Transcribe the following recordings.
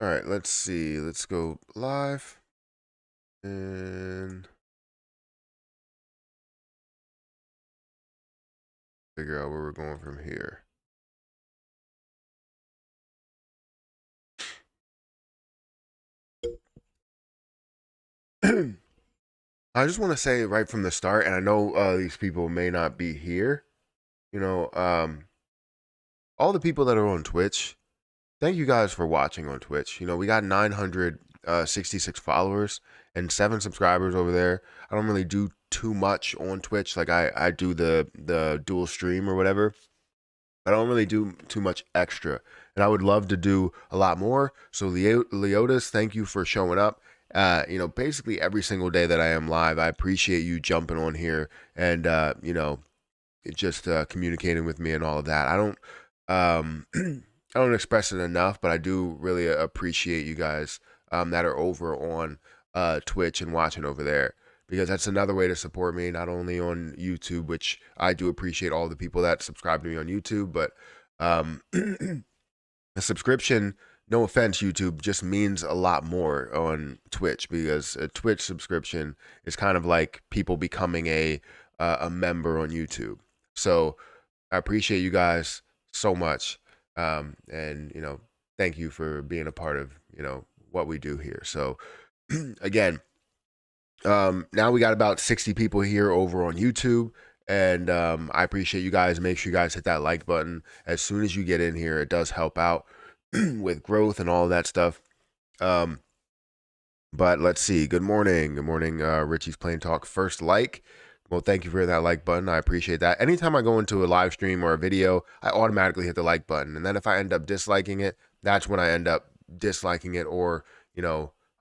All right, let's see. Let's go live and figure out where we're going from here. I just want to say right from the start, and I know these people may not be here. You know, all the people that are on Twitch, thank you guys for watching on Twitch. We got 966 followers and 7 subscribers over there. I don't really do too much on Twitch. Like I do the dual stream or whatever. I don't really do too much extra, and I would love to do a lot more. So Leotis, thank you for showing up. Basically every single day that I am live, I appreciate you jumping on here and just communicating with me and all of that. I don't express it enough, but I do really appreciate you guys that are over on Twitch and watching over there, because that's another way to support me, not only on YouTube, which I do appreciate all the people that subscribe to me on YouTube, but a subscription, no offense, YouTube, just means a lot more on Twitch, because a Twitch subscription is kind of like people becoming a member on YouTube. So I appreciate you guys so much, and thank you for being a part of what we do here. So again, now we got about 60 people here over on YouTube, and I appreciate you guys. Make sure you guys hit that like button as soon as you get in here. It does help out with growth and all that stuff. But let's see. Good morning. Good morning, Richie's Plain Talk. First like. Well, thank you for that like button. I appreciate that. Anytime I go into a live stream or a video, I automatically hit the like button. And then if I end up disliking it, that's when I end up disliking it, or,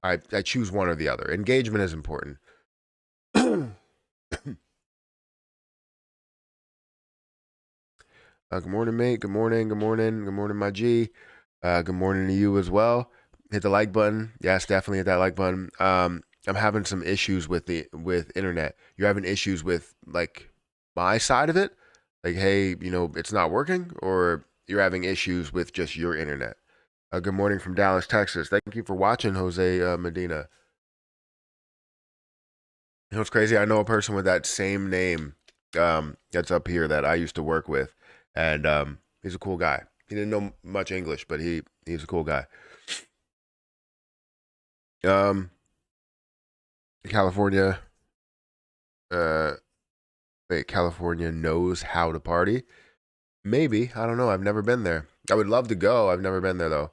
I choose one or the other. Engagement is important. Good morning, mate. Good morning. Good morning. Good morning, my G. Good morning to you as well. Hit the like button. Yes, definitely hit that like button. I'm having some issues with internet. You're having issues with like my side of it? Like, hey, it's not working, or you're having issues with just your internet? Good morning from Dallas, Texas. Thank you for watching, Jose Medina. What's crazy? I know a person with that same name that's up here that I used to work with, and he's a cool guy. He didn't know much English, but he's a cool guy. Um, California, uh, wait, California knows how to party. Maybe, I don't know. I've never been there. I would love to go. I've never been there though.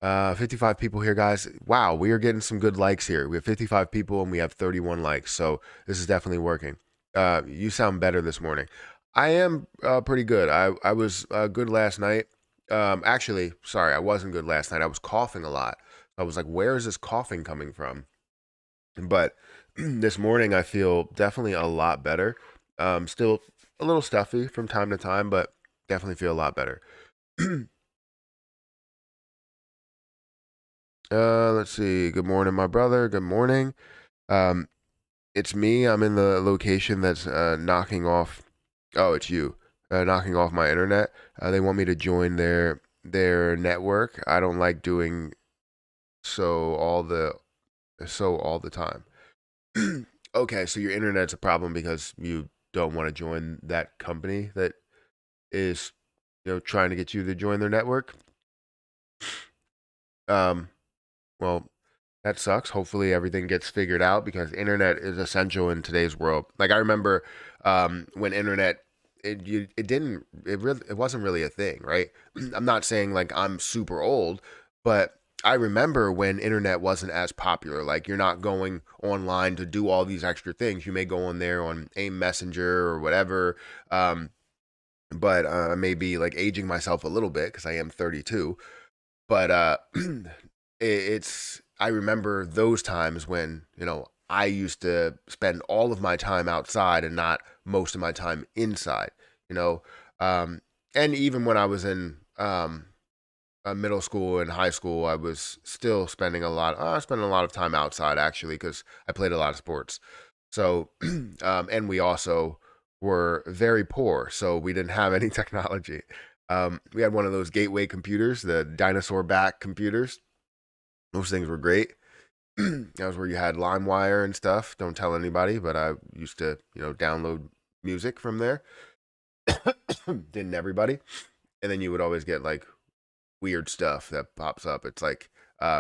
55 people here, guys. Wow, we are getting some good likes here. We have 55 people and we have 31 likes, so this is definitely working. You sound better this morning. I am pretty good. I was good last night. Actually, sorry, I wasn't good last night. I was coughing a lot. I was like, where is this coughing coming from? But this morning, I feel definitely a lot better. Still a little stuffy from time to time, but definitely feel a lot better. Let's see. Good morning, my brother. Good morning. Um, it's me. I'm in the location that's knocking off. Oh, it's you. Knocking off my internet. They want me to join their network. I don't like doing so all the time. Okay, so your internet's a problem because you don't want to join that company that is, trying to get you to join their network. Um, well, that sucks. Hopefully everything gets figured out, because internet is essential in today's world. Like I remember when internet it wasn't really a thing, right? I'm not saying like I'm super old, but I remember when internet wasn't as popular. Like you're not going online to do all these extra things. You may go on there on AIM Messenger or whatever. But I may be like aging myself a little bit because I am 32. But it's I remember those times when I used to spend all of my time outside and not most of my time inside. You know, um, and even when I was in middle school and high school, I was still spending spending a lot of time outside, actually, because I played a lot of sports. So, and we also were very poor, so we didn't have any technology. We had one of those gateway computers, the dinosaur back computers. Those things were great. That was where you had LimeWire and stuff. Don't tell anybody, but I used to, download music from there. Didn't everybody? And then you would always get like weird stuff that pops up. It's like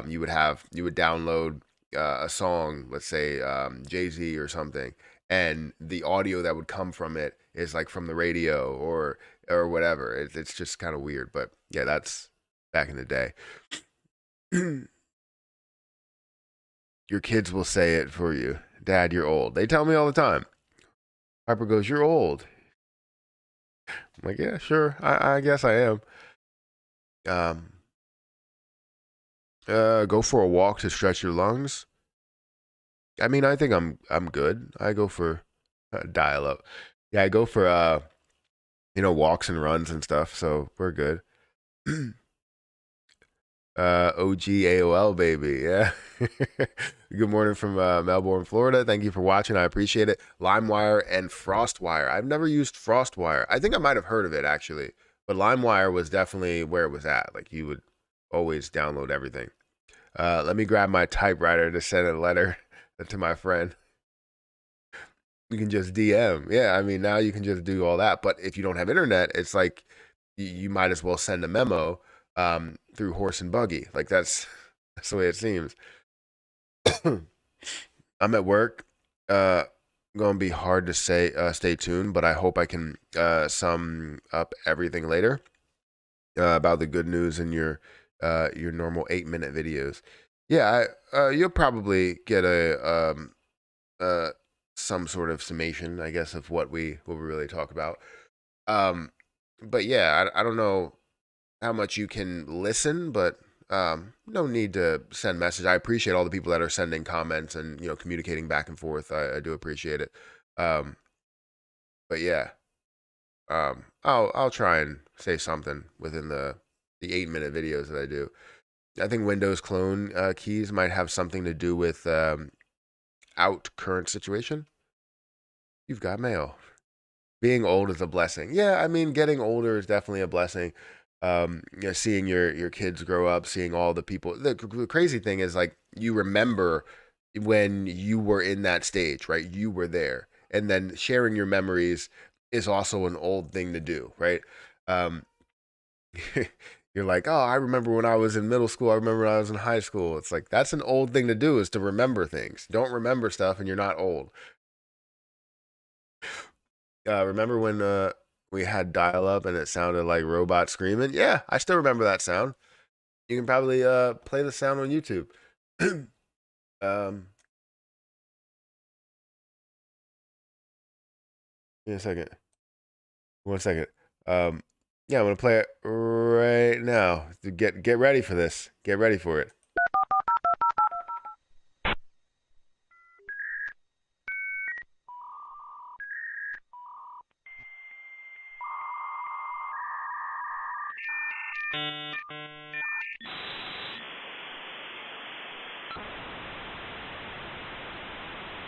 you would download a song, let's say Jay-Z or something, and the audio that would come from it is like from the radio or whatever. It's just kind of weird, but yeah, that's back in the day. Your kids will say it for you. Dad, you're old. They tell me all the time. Harper goes, "You're old." I'm like, "Yeah, sure. I guess I am." Um, go for a walk to stretch your lungs. I mean, I think I'm good. I go for dial up. Yeah, I go for walks and runs and stuff. So we're good. OG AOL baby, yeah. Good morning from Melbourne, Florida. Thank you for watching. I appreciate it. LimeWire and FrostWire. I've never used FrostWire. I think I might have heard of it actually, but LimeWire was definitely where it was at. Like you would always download everything. Let me grab my typewriter to send a letter to my friend. You can just DM. Yeah, I mean now you can just do all that. But if you don't have internet, it's like you might as well send a memo through horse and buggy. Like that's the way it seems. I'm at work. Gonna be hard to say. Stay tuned, but I hope I can sum up everything later about the good news in your normal 8-minute videos. Yeah, you'll probably get a some sort of summation, I guess, of what we really talk about. But yeah, I don't know how much you can listen, but no need to send message. I appreciate all the people that are sending comments and communicating back and forth. I do appreciate it. Um, but yeah, I'll try and say something within the 8-minute videos that I do. I think Windows clone keys might have something to do with out current situation. You've got mail. Being old is a blessing. Yeah, I mean, getting older is definitely a blessing. Seeing your kids grow up, seeing all the people. The crazy thing is like you remember when you were in that stage, right? You were there, and then sharing your memories is also an old thing to do, right? Um, you're like, oh, I remember when I was in middle school. I remember when I was in high school. It's like that's an old thing to do is to remember things. Don't remember stuff, and you're not old. Remember when we had dial up and it sounded like robots screaming? Yeah, I still remember that sound. You can probably play the sound on YouTube. In a second. 1 second. Yeah, I'm gonna play it right now. Get ready for this. Get ready for it.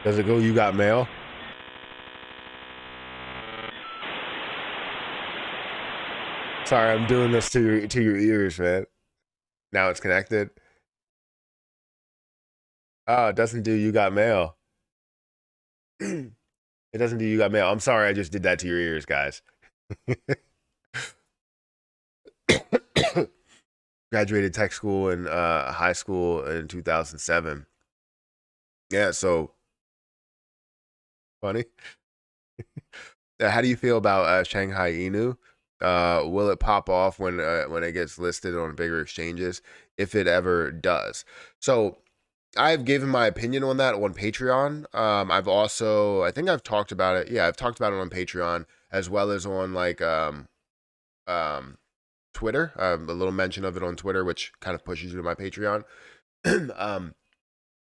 Does it go? You got mail? Sorry, I'm doing this to your ears, man. Now it's connected. Oh, it doesn't do you got mail. It doesn't do you got mail. I'm sorry, I just did that to your ears, guys. Graduated tech school and high school in 2007. Yeah, so funny. How do you feel about Shanghai Inu? Will it pop off when it gets listed on bigger exchanges, if it ever does? So I've given my opinion on that on Patreon. I've also, I think I've talked about it. Yeah, I've talked about it on Patreon as well as on like Twitter. A little mention of it on Twitter, which kind of pushes you to my Patreon. um,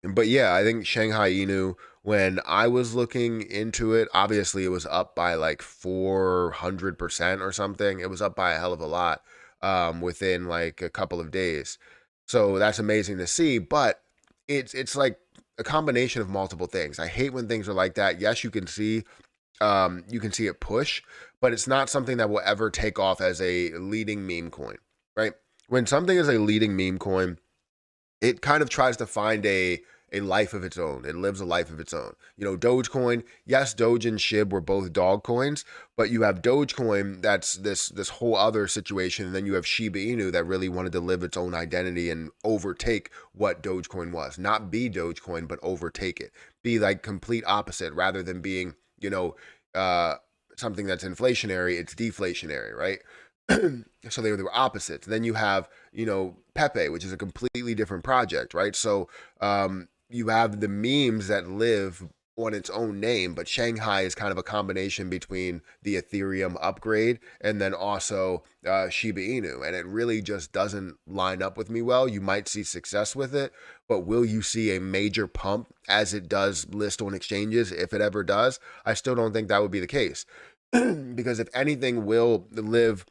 but yeah, I think Shanghai Inu, when I was looking into it, obviously it was up by like 400% or something. It was up by a hell of a lot within like a couple of days. So that's amazing to see. But it's like a combination of multiple things. I hate when things are like that. Yes, you can see it push, but it's not something that will ever take off as a leading meme coin, right? When something is a leading meme coin, it kind of tries to find a life of its own. It lives a life of its own. You know, Dogecoin, yes, Doge and SHIB were both dog coins, but you have Dogecoin that's this whole other situation, and then you have Shiba Inu that really wanted to live its own identity and overtake what Dogecoin was. Not be Dogecoin, but overtake it. Be like complete opposite rather than being, uh something that's inflationary, it's deflationary, right? So they were opposites. Then you have, Pepe, which is a completely different project, right? So you have the memes that live on its own name, but Shanghai is kind of a combination between the Ethereum upgrade and then also Shiba Inu. And it really just doesn't line up with me well. You might see success with it, but will you see a major pump as it does list on exchanges? If it ever does, I still don't think that would be the case. Because if anything will live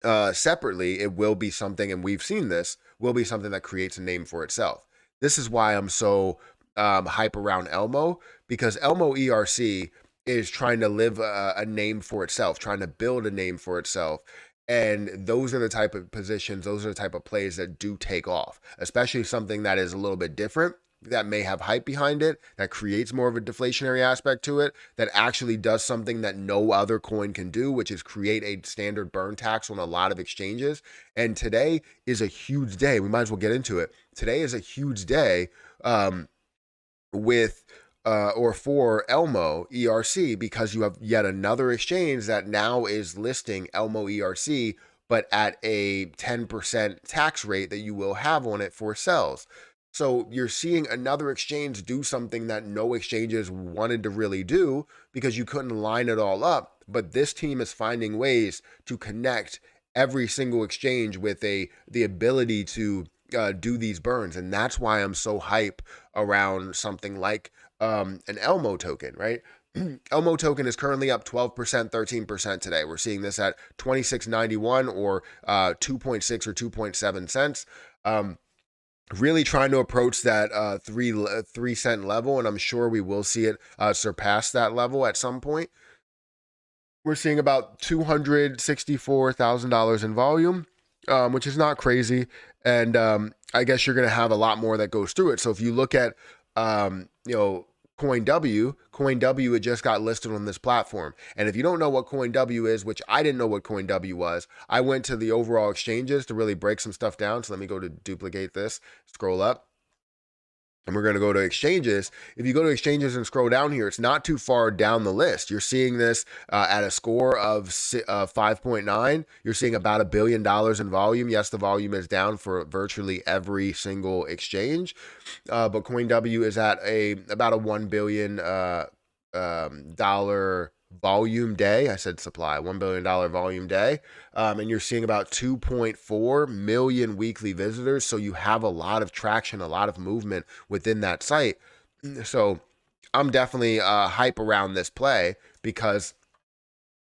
separately, it will be something, and we've seen this, will be something that creates a name for itself. This is why I'm so hype around Elmo, because Elmo ERC is trying to live a name for itself, trying to build a name for itself. And those are the type of positions, those are the type of plays that do take off, especially something that is a little bit different, that may have hype behind it, that creates more of a deflationary aspect to it, that actually does something that no other coin can do, which is create a standard burn tax on a lot of exchanges. And today is a huge day. We might as well get into it. Today is a huge day with or for Elmo ERC, because you have yet another exchange that now is listing Elmo ERC, but at a 10% tax rate that you will have on it for cells. So you're seeing another exchange do something that no exchanges wanted to really do because you couldn't line it all up. But this team is finding ways to connect every single exchange with the ability to do these burns, and that's why I'm so hype around something like an Elmo token, right? Elmo token is currently up 12%, 13% today. We're seeing this at 26.91 or 2.6 or 2.7 cents. Really trying to approach that 3 cent level, and I'm sure we will see it surpass that level at some point. We're seeing about $264,000 in volume, which is not crazy, and I guess you're going to have a lot more that goes through it. So if you look at CoinW, it just got listed on this platform. And if you don't know what CoinW is, which I didn't know what CoinW was, I went to the overall exchanges to really break some stuff down. So let me go to duplicate this, scroll up. And we're going to go to exchanges. If you go to exchanges and scroll down here, it's not too far down the list. You're seeing this at a score of 5.9. You're seeing about $1 billion in volume. Yes, the volume is down for virtually every single exchange, but CoinW is at about a $1 billion dollar volume day. I said supply, $1 billion volume day. And you're seeing about 2.4 million weekly visitors. So you have a lot of traction, a lot of movement within that site. So I'm definitely hype around this play because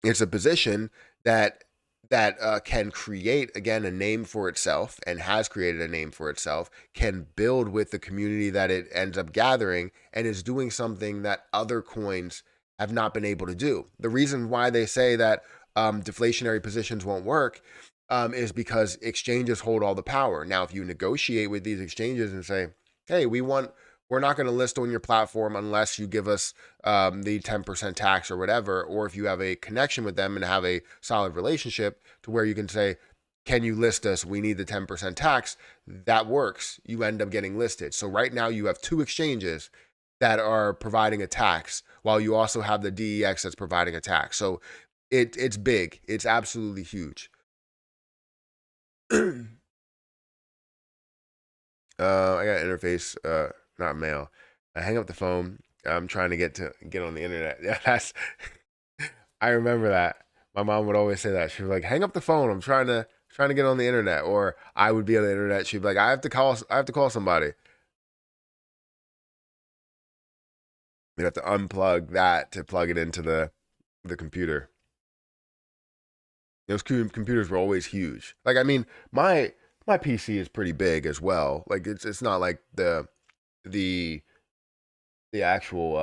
it's a position that can create, again, a name for itself, and has created a name for itself, can build with the community that it ends up gathering, and is doing something that other coins have not been able to do. The reason why they say that deflationary positions won't work is because exchanges hold all the power. Now, if you negotiate with these exchanges and say, hey, we're not going to list on your platform unless you give us the 10% tax or whatever, or if you have a connection with them and have a solid relationship to where you can say, can you list us? We need the 10% tax. That works. You end up getting listed. So right now you have two exchanges that are providing a tax, while you also have the DEX that's providing a tax. So it's big. It's absolutely huge. I got interface, not mail. I hang up the phone. I'm trying to get on the internet. Yeah, I remember that. My mom would always say that. She was like, "Hang up the phone. I'm trying to get on the internet." Or I would be on the internet. She'd be like, I have to call somebody." We'd have to unplug that to plug it into the computer. Those computers were always huge. Like, I mean, my PC is pretty big as well. Like, it's not like the the actual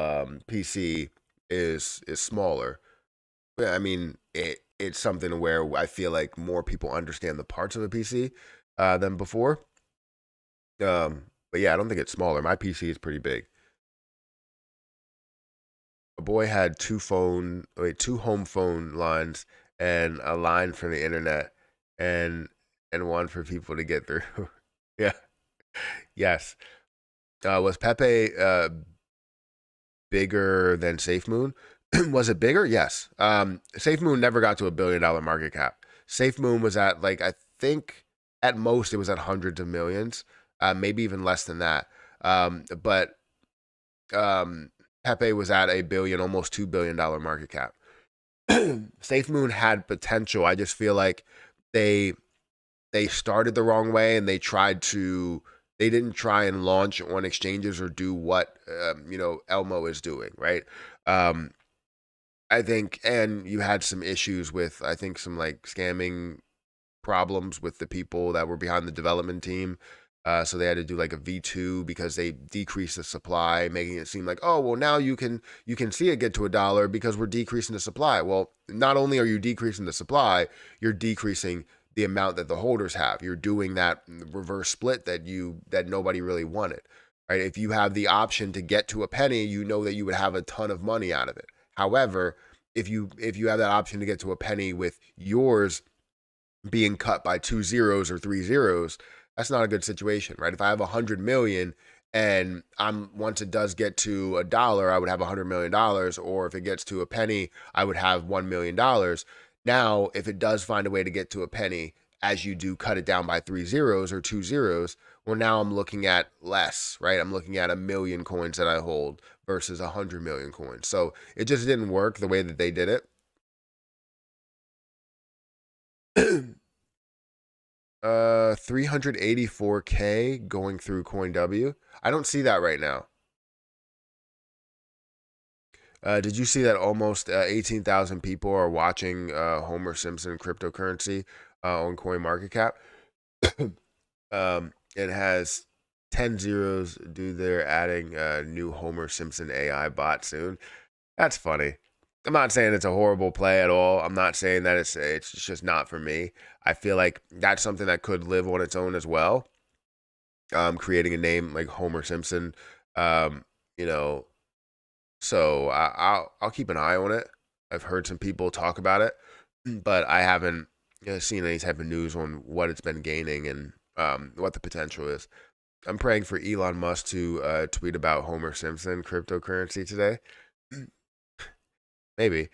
PC is smaller. But I mean, it's something where I feel like more people understand the parts of a PC than before. But yeah, I don't think it's smaller. My PC is pretty big. A boy had two home phone lines and a line for the internet, and one for people to get through. Yeah. Yes. Was Pepe bigger than Safe Moon? Was it bigger? Yes. Safe Moon never got to $1 billion market cap. Safe Moon was at, like, I think at most it was at hundreds of millions, maybe even less than that. But um, Pepe was at $1 billion, almost $2 billion market cap. Safe Moon had potential. I just feel like they they started the wrong way, and they didn't try and launch on exchanges or do what Elmo is doing, right. um I think, and you had some issues with, I think, some like scamming problems with the people that were behind the development team. So they had to do like a V2 because they decreased the supply, making it seem like, oh well, now you can see it get to $1 because we're decreasing the supply. Well, not only are you decreasing the supply, you're decreasing the amount that the holders have. You're doing that reverse split that nobody really wanted. Right? If you have the option to get to a penny, you know that you would have a ton of money out of it. However, if you have that option to get to a penny with yours being cut by 2 zeros or 3 zeros, that's not a good situation, right? If I have 100 million and once it does get to $1, I would have $100 million, or if it gets to a penny, I would have $1 million. Now, if it does find a way to get to a penny, as you do cut it down by 3 zeros or 2 zeros, well, now I'm looking at less, right? I'm looking at 1 million coins that I hold versus 100 million coins. So it just didn't work the way that they did it. 384K going through CoinW. I don't see that right now. Did you see that almost 18,000 people are watching Homer Simpson cryptocurrency on CoinMarketCap? It has 10 zeros due they're adding a new Homer Simpson AI bot soon. That's funny. I'm not saying it's a horrible play at all. I'm not saying that it's just not for me. I feel like that's something that could live on its own as well. Creating a name like Homer Simpson, um, you know. So I'll keep an eye on it. I've heard some people talk about it, but I haven't seen any type of news on what it's been gaining and what the potential is. I'm praying for Elon Musk to tweet about Homer Simpson cryptocurrency today. Maybe.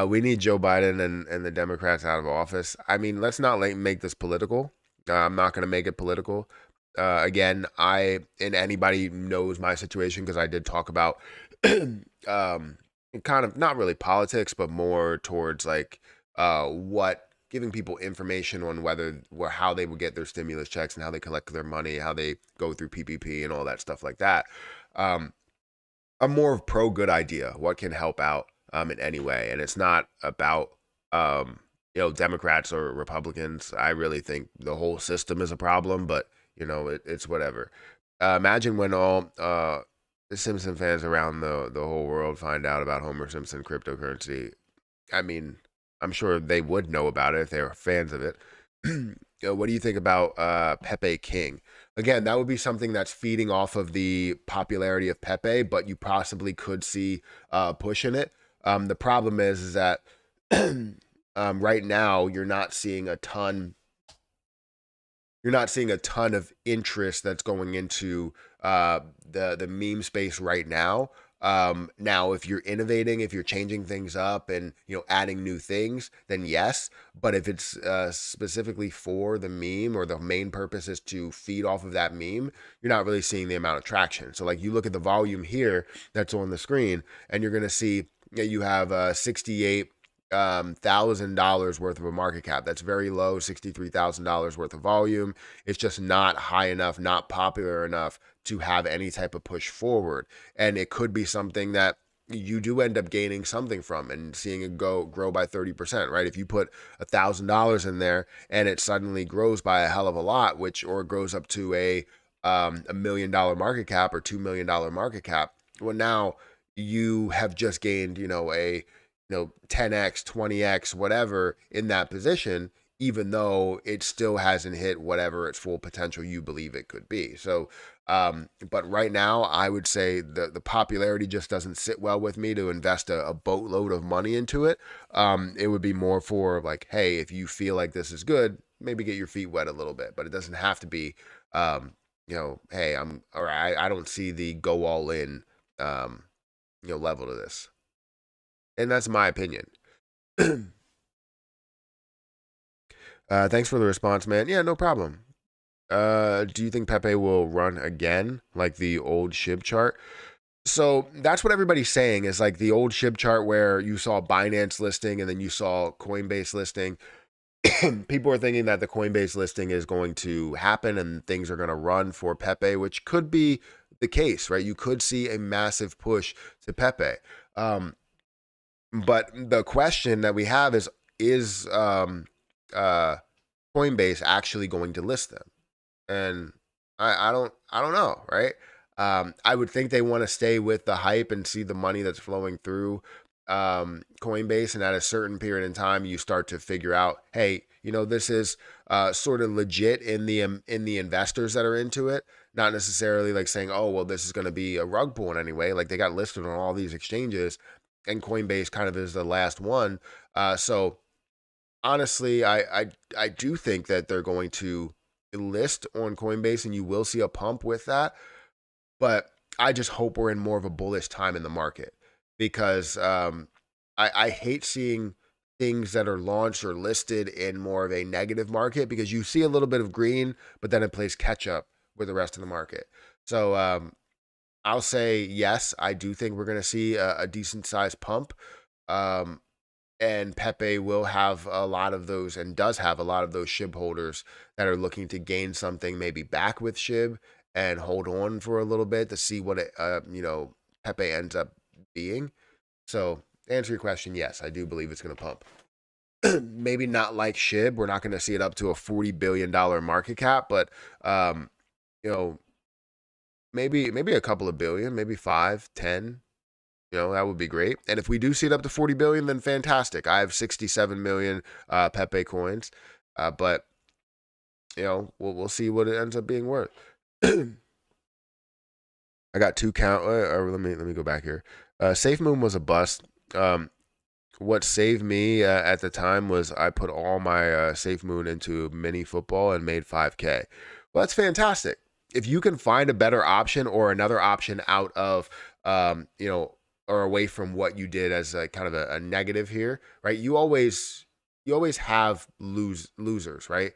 We need Joe Biden and the Democrats out of office. I mean, let's not make this political. I'm not going to make it political. Again, and anybody knows my situation because I did talk about kind of not really politics, but more towards like what giving people information on how they would get their stimulus checks and how they collect their money, how they go through PPP and all that stuff like that. I'm more pro good idea. What can help out in any way, and it's not about Democrats or Republicans. I really think the whole system is a problem, but it's whatever. Imagine when all the Simpson fans around the whole world find out about Homer Simpson cryptocurrency. I mean, I'm sure they would know about it if they were fans of it. What do you think about Pepe King? Again, that would be something that's feeding off of the popularity of Pepe, but you possibly could see push in it. The problem is that right now you're not seeing a ton. You're not seeing a ton of interest that's going into the meme space right now. Now, if you're innovating, if you're changing things up and adding new things, then yes. But if it's specifically for the meme, or the main purpose is to feed off of that meme, you're not really seeing the amount of traction. So like you look at the volume here that's on the screen, and you're gonna see you have 68 $1,000 worth of a market cap. That's very low. $63,000 worth of volume. It's just not high enough, not popular enough to have any type of push forward. And it could be something that you do end up gaining something from and seeing it grow by 30%, right? If you put $1,000 in there and it suddenly grows by a hell of a lot, or grows up to a $1 million market cap or $2 million market cap, well, now you have just gained, a 10x, 20x, whatever in that position, even though it still hasn't hit whatever its full potential you believe it could be. So, but right now, I would say the popularity just doesn't sit well with me to invest a boatload of money into it. It would be more for like, hey, if you feel like this is good, maybe get your feet wet a little bit, but it doesn't have to be, hey, I don't see the go all in, level to this. And that's my opinion. Thanks for the response, man. Yeah, no problem. Do you think Pepe will run again, like the old SHIB chart? So that's what everybody's saying is like the old SHIB chart where you saw Binance listing and then you saw Coinbase listing. People are thinking that the Coinbase listing is going to happen and things are going to run for Pepe, which could be the case, right? You could see a massive push to Pepe. But the question that we have is uh, Coinbase actually going to list them? And I don't know, right? I would think they want to stay with the hype and see the money that's flowing through Coinbase, and at a certain period in time, you start to figure out, hey, this is sort of legit in the investors that are into it, not necessarily like saying, oh, well, this is going to be a rug pull in any way. Like they got listed on all these exchanges, and Coinbase kind of is the last one. So honestly, I do think that they're going to list on Coinbase, and you will see a pump with that. But I just hope we're in more of a bullish time in the market because I hate seeing things that are launched or listed in more of a negative market because you see a little bit of green, but then it plays catch up with the rest of the market. So I'll say yes, I do think we're going to see a decent sized pump. Um, and Pepe will have a lot of those and does have a lot of those SHIB holders that are looking to gain something maybe back with SHIB and hold on for a little bit to see what Pepe ends up being. So to answer your question, yes, I do believe it's going to pump. Maybe not like SHIB. We're not going to see it up to a $40 billion market cap, but you know, maybe a couple of billion, maybe 5, 10. That would be great. And if we do see it up to 40 billion, then fantastic. I have 67 million Pepe coins, but we'll see what it ends up being worth. I got 2 count. Or let me go back here. Safe Moon was a bust. What saved me at the time was I put all my Safe Moon into mini football and made 5K. Well, that's fantastic. If you can find a better option or another option out of or away from what you did as a kind of a negative here, right? You always have losers, right?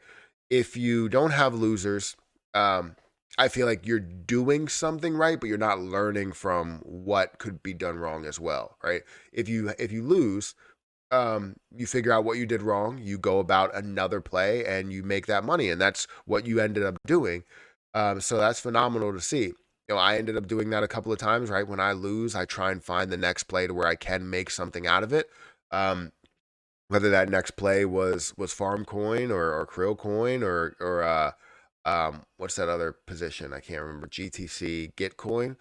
If you don't have losers, I feel like you're doing something right, but you're not learning from what could be done wrong as well, right? If you lose, you figure out what you did wrong, you go about another play, and you make that money, and that's what you ended up doing. So that's phenomenal to see. I ended up doing that a couple of times, right? When I lose, I try and find the next play to where I can make something out of it. Whether that next play was farm coin or krill coin or what's that other position? I can't remember. GTC, Gitcoin.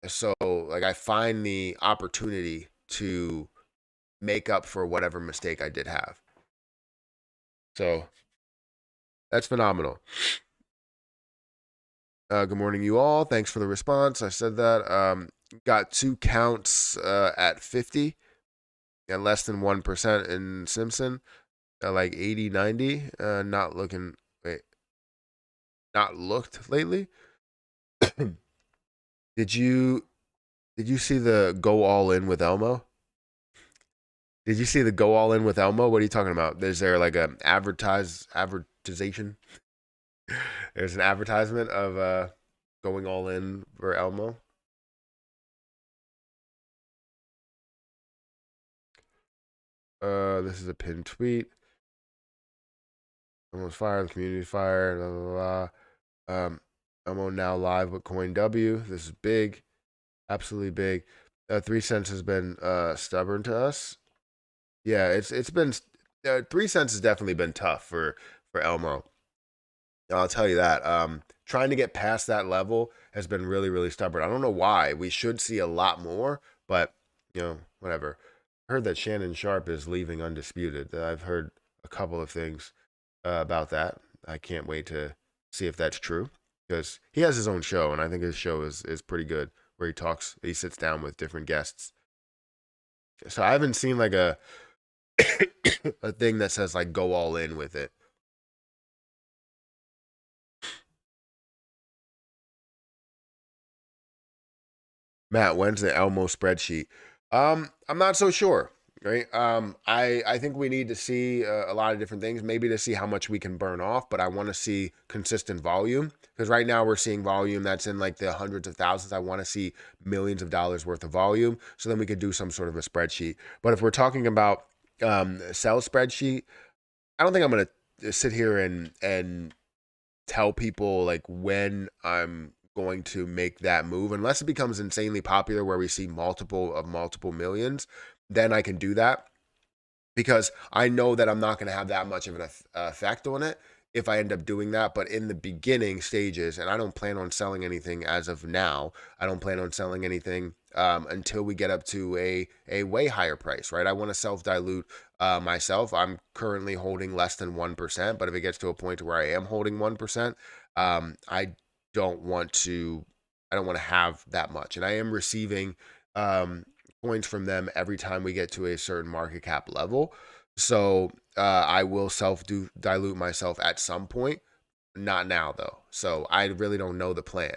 So like I find the opportunity to make up for whatever mistake I did have. So that's phenomenal. Good morning, you all. Thanks for the response. I said that. Got 2 counts at 50 and less than 1% in Simpson. Like 80, 90. Not looked lately. Did you see the go all in with Elmo? Did you see the go all in with Elmo? What are you talking about? Is there like a advertisement? There's an advertisement of going all in for Elmo. This is a pinned tweet. Elmo's fire, the community fire, blah blah blah. Elmo now live with Coin W. This is big, absolutely big. 3 cents has been stubborn to us. Yeah, it's been 3 cents has definitely been tough for Elmo. I'll tell you that. Trying to get past that level has been really, really stubborn. I don't know why. We should see a lot more, but whatever. heard that Shannon Sharp is leaving Undisputed. I've heard a couple of things about that. I can't wait to see if that's true because he has his own show, and I think his show is pretty good. Where he sits down with different guests. So I haven't seen like a a thing that says like go all in with it. Matt, when's the Elmo spreadsheet? I'm not so sure. Right. I think we need to see a lot of different things, maybe to see how much we can burn off, but I want to see consistent volume because right now we're seeing volume that's in like the hundreds of thousands. I want to see millions of dollars worth of volume so then we could do some sort of a spreadsheet. But if we're talking about sell spreadsheet, I don't think I'm going to sit here and tell people like when I'm going to make that move unless it becomes insanely popular where we see multiple millions, then I can do that because I know that I'm not going to have that much of an effect on it if I end up doing that. But in the beginning stages, and I don't plan on selling anything as of now, I don't plan on selling anything until we get up to a way higher price, right? I want to self dilute myself. I'm currently holding less than 1%, but if it gets to a point to where I am holding 1%, I don't want to. I don't want to have that much, and I am receiving points from them every time we get to a certain market cap level. So I will dilute myself at some point. Not now though. So I really don't know the plan,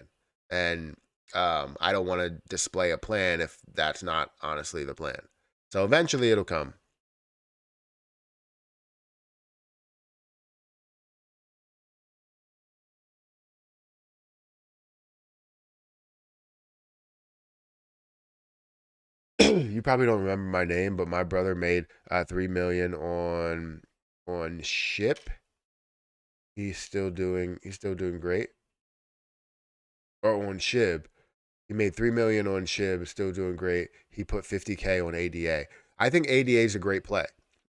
and I don't want to display a plan if that's not honestly the plan. So eventually it'll come. You probably don't remember my name, but my brother made 3 million on ship. He's still doing great. Or on Shib. He made 3 million on Shib, still doing great. He put 50K on ADA. I think ADA is a great play.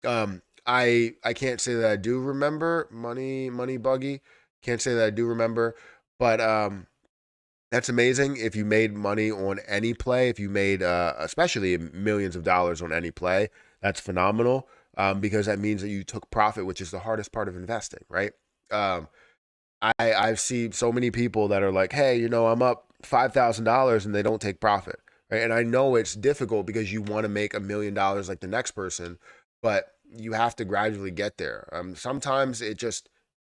I can't say that I do remember money buggy. Can't say that I do remember, but that's amazing. If you made money on any play, if you made especially millions of dollars on any play, that's phenomenal. Because that means that you took profit, which is the hardest part of investing, right? Um, I've seen so many people that are like, hey, I'm up $5,000 and they don't take profit, right? And I know it's difficult because you want to make $1 million like the next person, but you have to gradually get there. Sometimes it just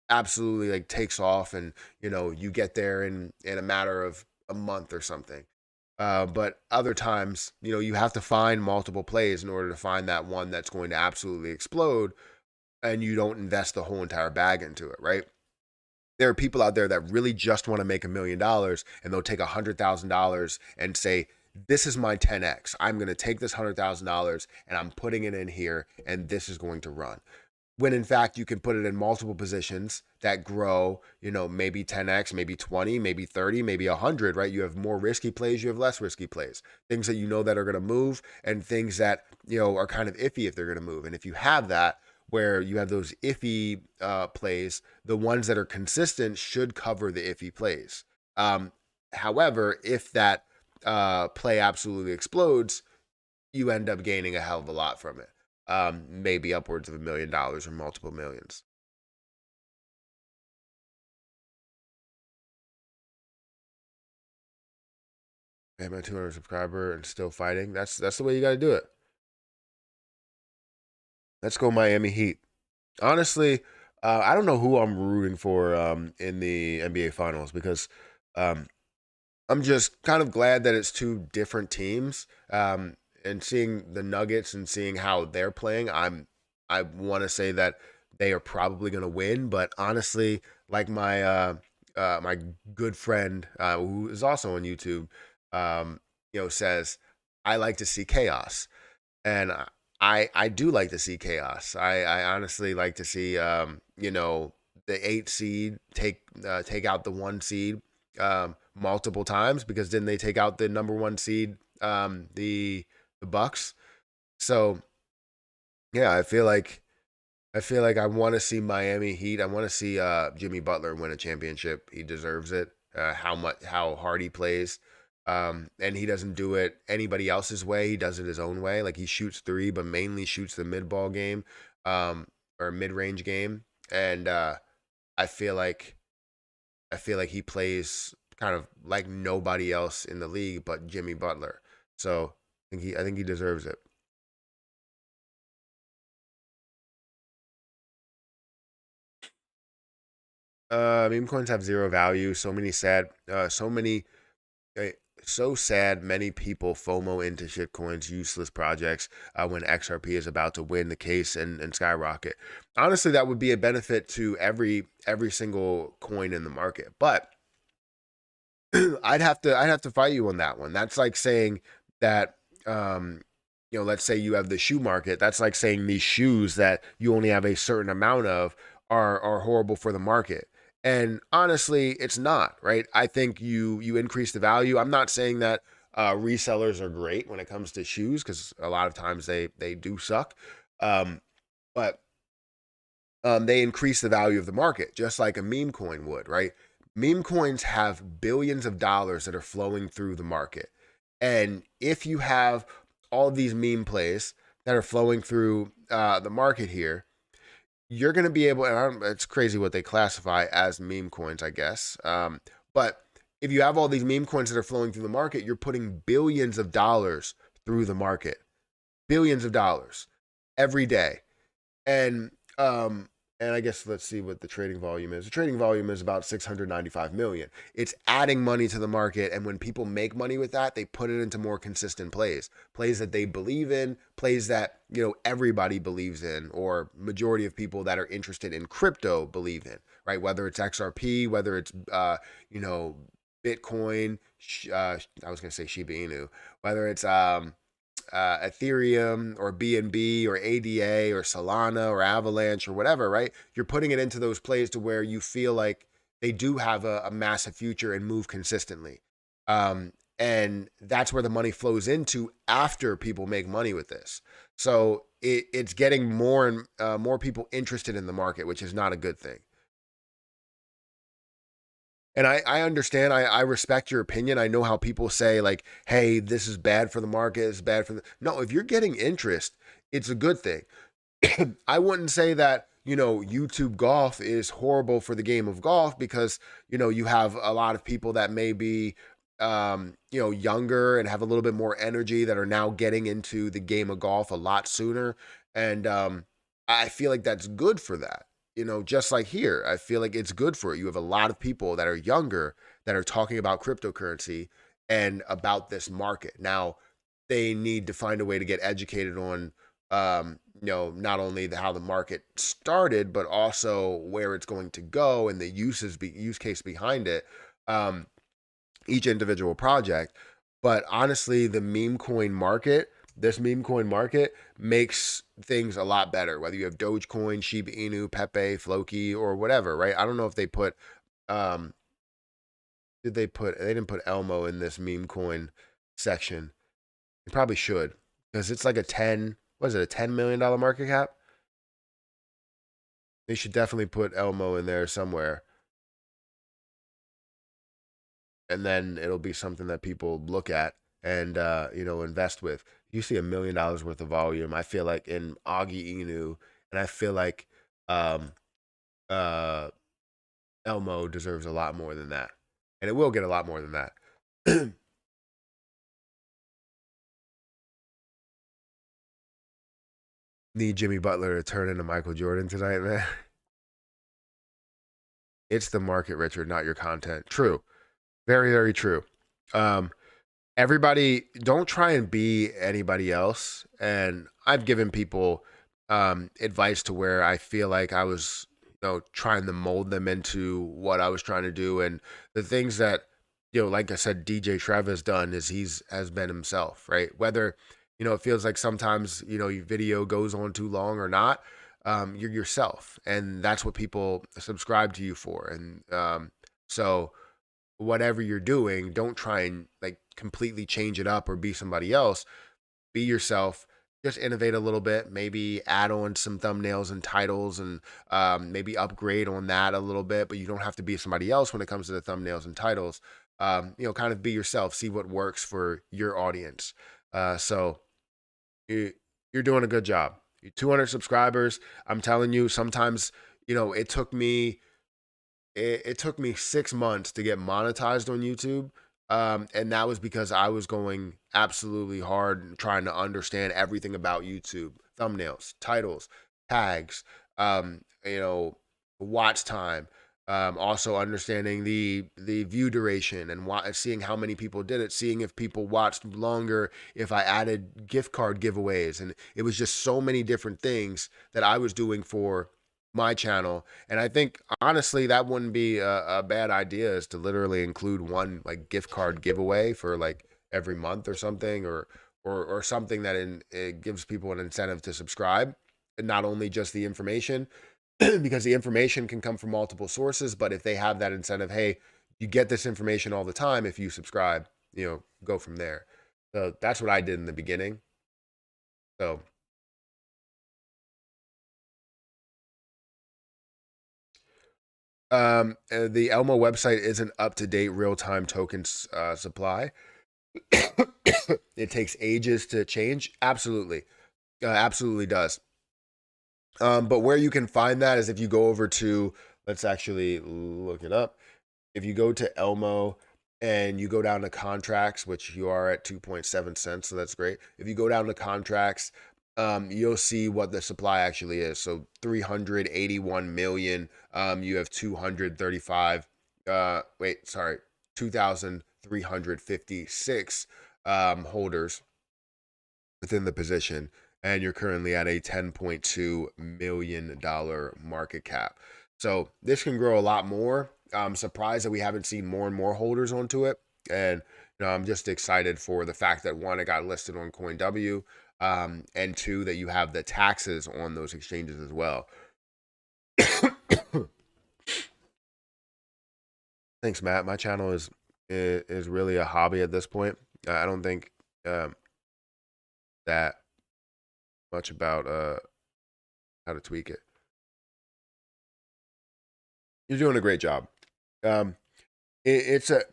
absolutely like takes off, and you get there in a matter of a month or something. But other times, you have to find multiple plays in order to find that one that's going to absolutely explode, and you don't invest the whole entire bag into it, right? There are people out there that really just want to make $1 million, and they'll take $100,000 and say, this is my 10x. I'm going to take this $100,000 and I'm putting it in here, and this is going to run. When in fact, you can put it in multiple positions that grow, maybe 10x, maybe 20, maybe 30, maybe 100, right? You have more risky plays, you have less risky plays, things that that are going to move, and things that, are kind of iffy if they're going to move. And if you have that, where you have those iffy plays, the ones that are consistent should cover the iffy plays. However, if that play absolutely explodes, you end up gaining a hell of a lot from it. Maybe upwards of $1 million or multiple millions. Hey, my 200 subscriber and still fighting. That's the way you got to do it. Let's go Miami Heat. Honestly, I don't know who I'm rooting for in the NBA Finals because um, I'm just kind of glad that it's two different teams. And seeing the Nuggets and seeing how they're playing, I want to say that they are probably going to win. But honestly, like my good friend who is also on YouTube, says I like to see chaos, and I do like to see chaos. I honestly like to see the 8 seed take out the 1 seed multiple times, because then they take out the number 1 seed, the Bucks. So yeah, I feel like I want to see Miami Heat. I want to see Jimmy Butler win a championship. He deserves it. How hard he plays. And he doesn't do it anybody else's way. He does it his own way. Like he shoots three, but mainly shoots the mid ball game, um, or mid range game. And I feel like I feel like he plays kind of like nobody else in the league but Jimmy Butler. So I think he deserves it. Meme coins have zero value. So many, uh, so sad. Many people FOMO into shitcoins, useless projects, when XRP is about to win the case and skyrocket. Honestly, that would be a benefit to every single coin in the market. But I'd have to fight you on that one. That's like saying that, um, let's say you have the shoe market. That's like saying these shoes that you only have a certain amount of are horrible for the market. And honestly, it's not, right? I think you increase the value. I'm not saying that resellers are great when it comes to shoes, because a lot of times they do suck. Um, but they increase the value of the market, just like a meme coin would, right? Meme coins have billions of dollars that are flowing through the market. And if you have all these meme plays that are flowing through the market here, you're going to be able, and it's crazy what they classify as meme coins, I guess. But if you have all these meme coins that are flowing through the market, you're putting billions of dollars through the market, billions of dollars every day. And and I guess let's see what the trading volume is. The trading volume is about 695 million. It's adding money to the market, and when people make money with that, they put it into more consistent plays, plays that they believe in, plays that everybody believes in, or majority of people that are interested in crypto believe in, right? Whether it's XRP, whether it's you know Bitcoin, I was gonna say Shiba Inu, whether it's Ethereum or BNB or ADA or Solana or Avalanche or whatever, right? You're putting it into those plays to where you feel like they do have a massive future and move consistently. And that's where the money flows into after people make money with this. So it's getting more and more people interested in the market, which is not a good thing. And I understand. I respect your opinion. I know how people say, like, hey, this is bad for the market. It's bad for the. No, if you're getting interest, it's a good thing. I wouldn't say that, YouTube golf is horrible for the game of golf, because, you have a lot of people that may be, younger and have a little bit more energy that are now getting into the game of golf a lot sooner. And I feel like that's good for that. Just like here, I feel like it's good for it. You have a lot of people that are younger that are talking about cryptocurrency and about this market. Now, they need to find a way to get educated on, not only how the market started, but also where it's going to go and the use case behind it. Um, each individual project. But honestly, this meme coin market makes things a lot better. Whether you have Dogecoin, Shiba Inu, Pepe, Floki, or whatever, right? I don't know if they put, um, they didn't put Elmo in this meme coin section. They probably should, because it's like a $10 million market cap? They should definitely put Elmo in there somewhere. And then it'll be something that people look at and invest with. You see $1 million worth of volume, I feel like, in Augie Inu, and I feel like um, uh, Elmo deserves a lot more than that, and it will get a lot more than that. Need Jimmy Butler to turn into Michael Jordan tonight, man. It's the market, Richard, not your content. True, very very true. Um, Everybody, don't try and be anybody else. And I've given people advice to where I feel like I was, trying to mold them into what I was trying to do. And the things that, like I said, DJ Trev has done is has been himself, right? Whether, it feels like sometimes, your video goes on too long or not, you're yourself. And that's what people subscribe to you for. And so, whatever you're doing, don't try and like completely change it up or be somebody else. Be yourself. Just innovate a little bit. Maybe add on some thumbnails and titles, and maybe upgrade on that a little bit. But you don't have to be somebody else when it comes to the thumbnails and titles. Kind of be yourself, see what works for your audience. So you, you're doing a good job. 200 subscribers. I'm telling you, sometimes, it took me 6 months to get monetized on YouTube. And that was because I was going absolutely hard and trying to understand everything about YouTube, thumbnails, titles, tags, you know, watch time, also understanding the view duration and seeing how many people did it, seeing if people watched longer, if I added gift card giveaways, and it was just so many different things that I was doing for my channel. And I think honestly that wouldn't be a bad idea, is to literally include one like gift card giveaway for like every month or something, or something that it gives people an incentive to subscribe, and not only just the information, because the information can come from multiple sources, but if they have that incentive, hey, you get this information all the time if you subscribe, go from there. So that's what I did in the beginning. So the Elmo website isn't up to date real time tokens supply. It takes ages to change. Absolutely, absolutely does. But where you can find that is if you go over to, let's actually look it up. If you go to Elmo and you go down to contracts, which you are at 2.7 cents, so that's great. If you go down to contracts, you'll see what the supply actually is. So 381 million. You have 235. 2,356 holders within the position, and you're currently at a $10.2 million market cap. So this can grow a lot more. I'm surprised that we haven't seen more and more holders onto it. And I'm just excited for the fact that, one, it got listed on CoinW, and two, that you have the taxes on those exchanges as well. Thanks, Matt. My channel is really a hobby at this point. I don't think that much about how to tweak it. You're doing a great job. Um, it's a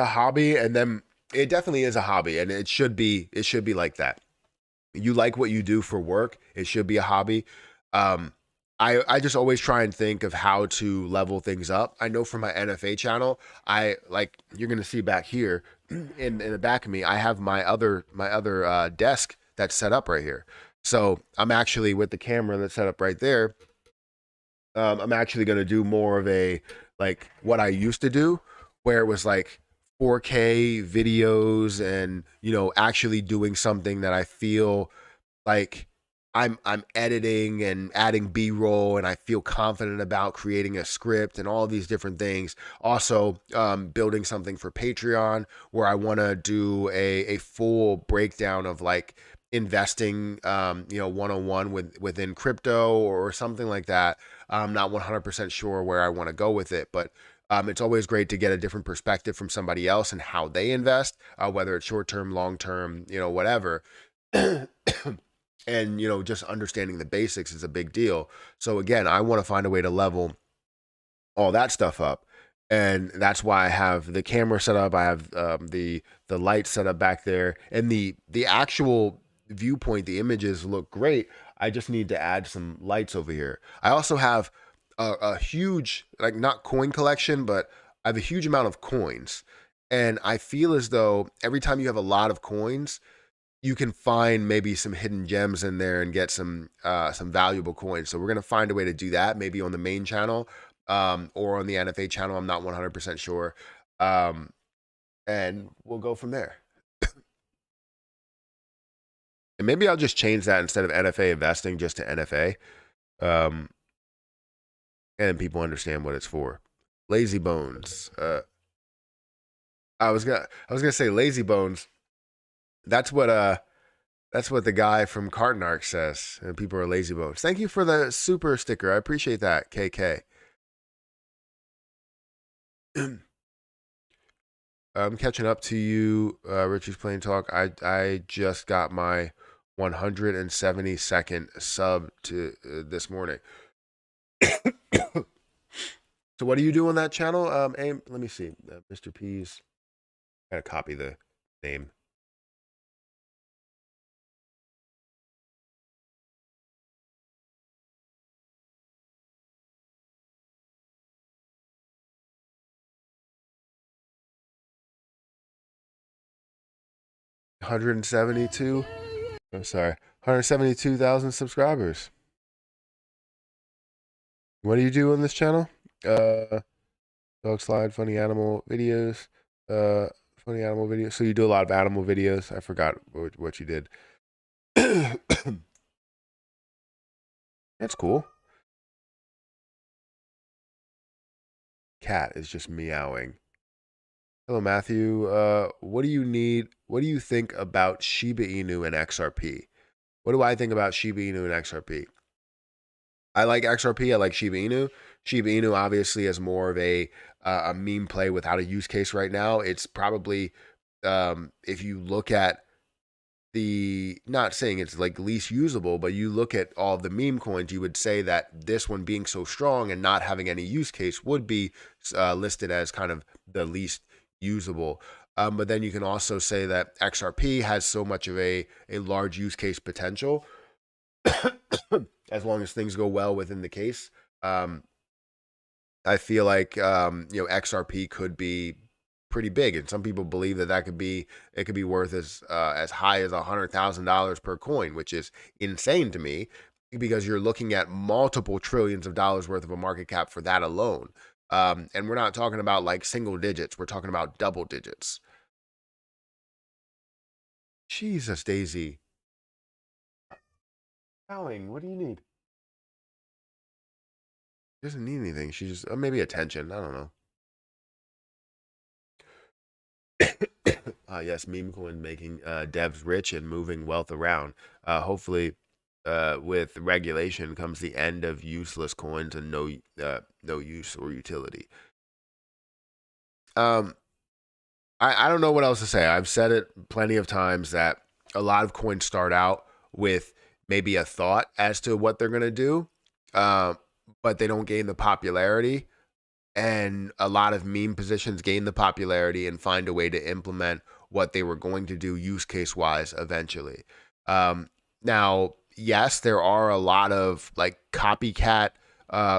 hobby, and then it definitely is a hobby, and it should be like that. You like what you do for work, it should be a hobby. Um, I just always try and think of how to level things up. I know for my NFA channel, I like, you're gonna see back here in the back of me, I have my other desk that's set up right here. So I'm actually, with the camera that's set up right there, I'm actually going to do more of a, like what I used to do, where it was like 4K videos, and actually doing something that I feel like I'm editing and adding B-roll, and I feel confident about creating a script and all these different things. Also, building something for Patreon, where I want to do a full breakdown of like investing, 101 within crypto or something like that. I'm not 100% sure where I want to go with it, but it's always great to get a different perspective from somebody else and how they invest, whether it's short term, long term, whatever. And just understanding the basics is a big deal. So again, I want to find a way to level all that stuff up, and that's why I have the camera set up. I have the light set up back there, and the actual viewpoint, the images look great. I just need to add some lights over here. I also have a huge, like, not coin collection, but I have a huge amount of coins, and I feel as though every time you have a lot of coins, you can find maybe some hidden gems in there and get some valuable coins. So we're gonna find a way to do that, maybe on the main channel, or on the NFA channel. I'm not 100% sure, um, and we'll go from there. And maybe I'll just change that, instead of NFA investing, just to NFA, um, and people understand what it's for. Lazy Bones. I was gonna say Lazy Bones. That's what That's what the guy from Cartnark says, and people are lazy bones. Thank you for the super sticker. I appreciate that, KK. I'm catching up to you, Richie's Plain Talk. I just got my 172nd sub to this morning. So what do you do on that channel? Aim, let me see, Mr. P's. Gotta copy the name. One hundred 72. I'm sorry, 172,000 subscribers. What do you do on this channel? Dog slide, funny animal videos. Uh, funny animal videos. So you do a lot of animal videos. I forgot what you did. That's cool. Cat is just meowing. Hello, Matthew. What do you need? What do you think about Shiba Inu and XRP? What do I think about Shiba Inu and XRP? I like XRP. I like Shiba Inu. Shiba Inu obviously is more of a meme play without a use case right now. It's probably if you look at the, not saying it's like least usable, but you look at all of the meme coins, you would say that this one being so strong and not having any use case would be listed as kind of the least usable. But then you can also say that XRP has so much of a large use case potential as long as things go well within the case. I feel like XRP could be pretty big, and some people believe that could be worth as high as $100,000 per coin, which is insane to me because you're looking at multiple trillions of dollars worth of a market cap for that alone. And we're not talking about like single digits; we're talking about double digits. Jesus, Daisy. Howling, what do you need? She doesn't need anything. She just maybe attention. I don't know. Yes, meme coin making devs rich and moving wealth around. Hopefully, with regulation comes the end of useless coins and no use or utility. Um, I don't know what else to say. I've said it plenty of times that a lot of coins start out with maybe a thought as to what they're gonna do, uh, but they don't gain the popularity. And a lot of meme positions gain the popularity and find a way to implement what they were going to do use case wise eventually. Now, yes, there are a lot of like copycat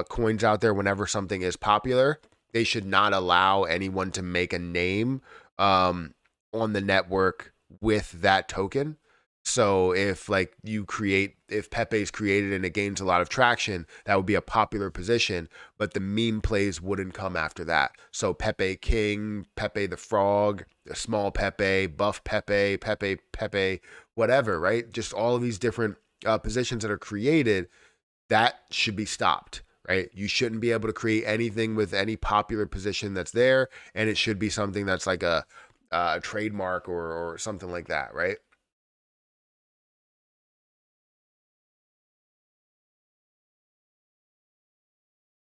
coins out there whenever something is popular. They should not allow anyone to make a name on the network with that token. So if like if Pepe's created and it gains a lot of traction, that would be a popular position, but the meme plays wouldn't come after that. So Pepe King, Pepe the Frog, Small Pepe, Buff Pepe, Pepe, whatever, right? Just all of these different positions that are created, that should be stopped, right? You shouldn't be able to create anything with any popular position that's there, and it should be something that's like a trademark or something like that, right?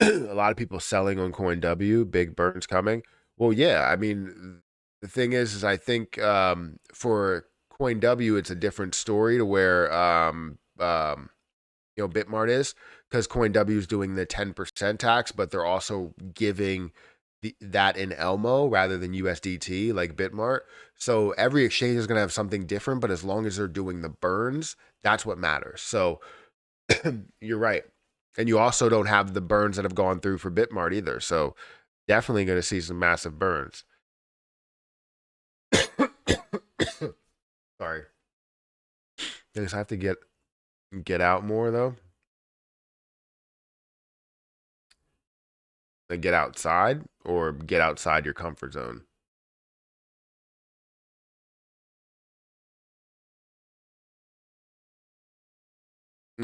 A lot of people selling on CoinW, big burns coming. Well, yeah, I mean, the thing is I think for CoinW, it's a different story to where Bitmart is, because CoinW is doing the 10% tax, but they're also giving that in Elmo rather than USDT like Bitmart. So every exchange is going to have something different, but as long as they're doing the burns, that's what matters. So you're right. And you also don't have the burns that have gone through for Bitmart either. So definitely going to see some massive burns. Sorry. I just have to get out more though. Like get outside or get outside your comfort zone.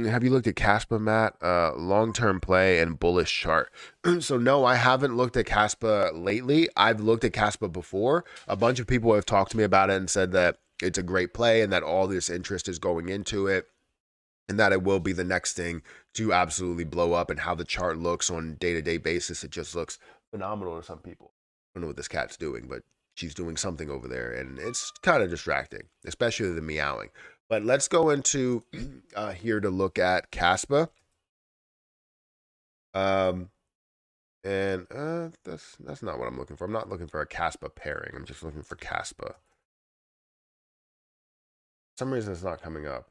Have you looked at Caspa, Matt? Long-term play and bullish chart. So no, I haven't looked at Caspa lately. I've looked at Caspa before. A bunch of people have talked to me about it and said that it's a great play and that all this interest is going into it and that it will be the next thing to absolutely blow up, and how the chart looks on day-to-day basis. It just looks phenomenal to some people. I don't know what this cat's doing, but she's doing something over there and it's kind of distracting, especially the meowing. But let's go into here to look at Caspa. Um, And that's not what I'm looking for. I'm not looking for a Caspa pairing. I'm just looking for Caspa. For some reason it's not coming up.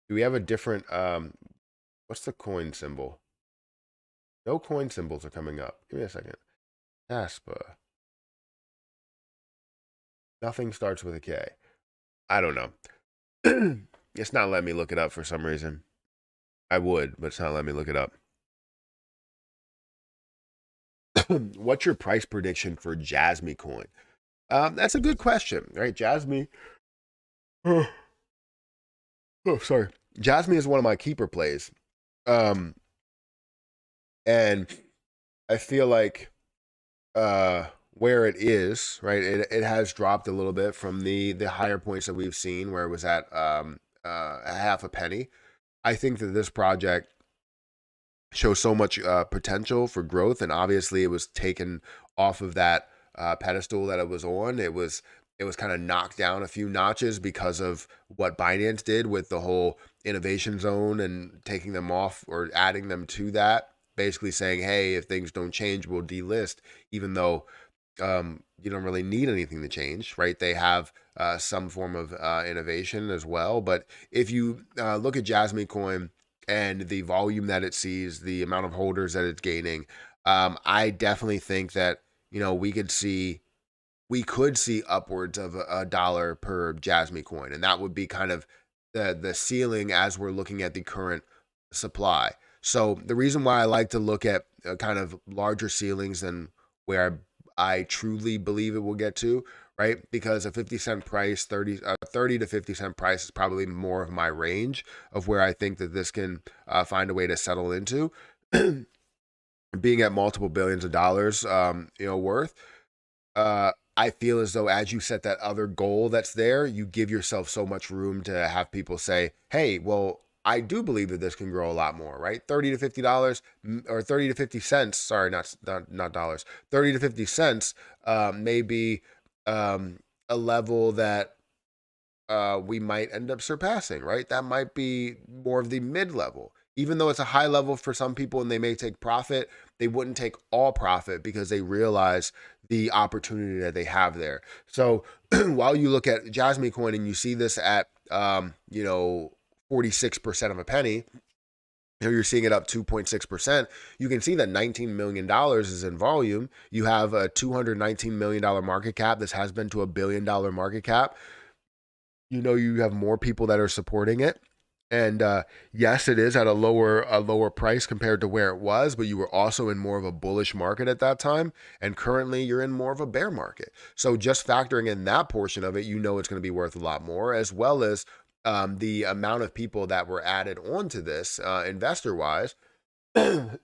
Do we have a different what's the coin symbol? No coin symbols are coming up. Give me a second. Caspa. Nothing starts with a K. I don't know. It's not letting me look it up for some reason. I would, but it's not letting me look it up. What's your price prediction for Jasmy coin? That's a good question, right? Jasmy. Oh, sorry. Jasmy is one of my keeper plays. Um, and I feel like where it is, right? It has dropped a little bit from the higher points that we've seen, where it was at a half a penny. I think that this project shows so much potential for growth, and obviously it was taken off of that pedestal that it was on. It was kind of knocked down a few notches because of what Binance did with the whole innovation zone and taking them off or adding them to that, basically saying, hey, if things don't change, we'll delist, even though you don't really need anything to change, right? They have some form of innovation as well. But if you look at Jasmy Coin and the volume that it sees, the amount of holders that it's gaining, I definitely think that we could see upwards of a dollar per Jasmy coin, and that would be kind of the ceiling as we're looking at the current supply. So the reason why I like to look at kind of larger ceilings than where I truly believe it will get to, right? Because a 50-cent price, 30 to 50-cent price is probably more of my range of where I think that this can find a way to settle into. Being at multiple billions of dollars, worth. I feel as though as you set that other goal that's there, you give yourself so much room to have people say, "Hey, well, I do believe that this can grow a lot more, right? $30 to $50 or 30 to 50 cents. Sorry, not dollars. 30 to 50 cents may be a level that we might end up surpassing, right? That might be more of the mid level. Even though it's a high level for some people and they may take profit, they wouldn't take all profit because they realize the opportunity that they have there. So while you look at Jasmy Coin and you see this at 46% of a penny, you're seeing it up 2.6%. You can see that $19 million is in volume. You have a $219 million market cap. This has been to a $1 billion market cap. You have more people that are supporting it. And yes, it is at a lower price compared to where it was, but you were also in more of a bullish market at that time. And currently you're in more of a bear market. So just factoring in that portion of it, it's going to be worth a lot more, as well as the amount of people that were added onto this investor wise and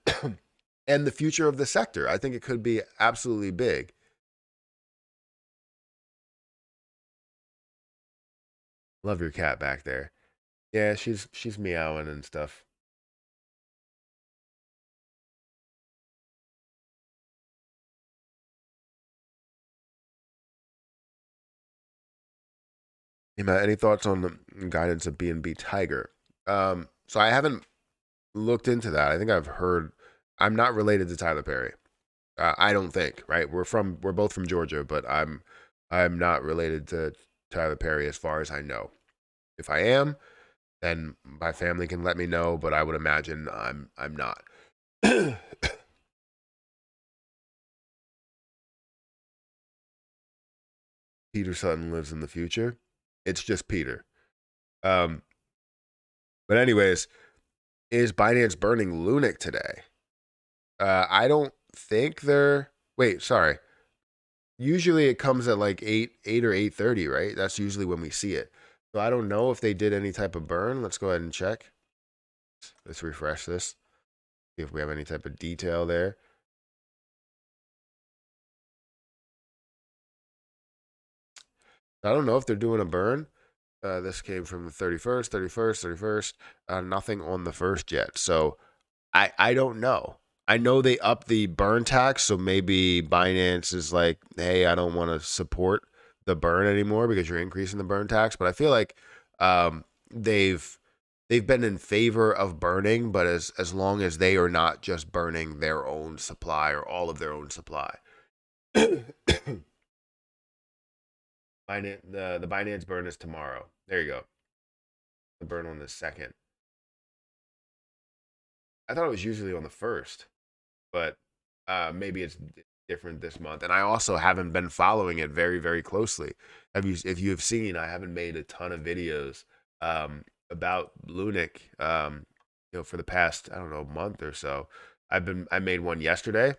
the future of the sector. I think it could be absolutely big. Love your cat back there. Yeah, she's meowing and stuff. Hey, Matt, any thoughts on the guidance of BNB Tiger? So I haven't looked into that. I think I've heard. I'm not related to Tyler Perry. I don't think. Right? We're both from Georgia, but I'm not related to Tyler Perry as far as I know. If I am, then my family can let me know. But I would imagine I'm not. Peter Sutton lives in the future. It's just Peter. Um, but anyways, is Binance burning Lunic today? I don't think they're. Wait, sorry. Usually it comes at like 8 or 8:30, right? That's usually when we see it. So I don't know if they did any type of burn. Let's go ahead and check. Let's refresh this. See if we have any type of detail there. I don't know if they're doing a burn. This came from the 31st, 31st, 31st. Nothing on the first yet. So I don't know. I know they upped the burn tax, so maybe Binance is like, hey, I don't want to support the burn anymore because you're increasing the burn tax. But I feel like they've they've been in favor of burning, but as long as they are not just burning their own supply or all of their own supply. Binance, the Binance burn is tomorrow. There you go. The burn on the second. I thought it was usually on the first, but maybe it's different this month. And I also haven't been following it very, very closely. If you have seen, I haven't made a ton of videos about Lunic, for the past, I don't know, month or so. I made one yesterday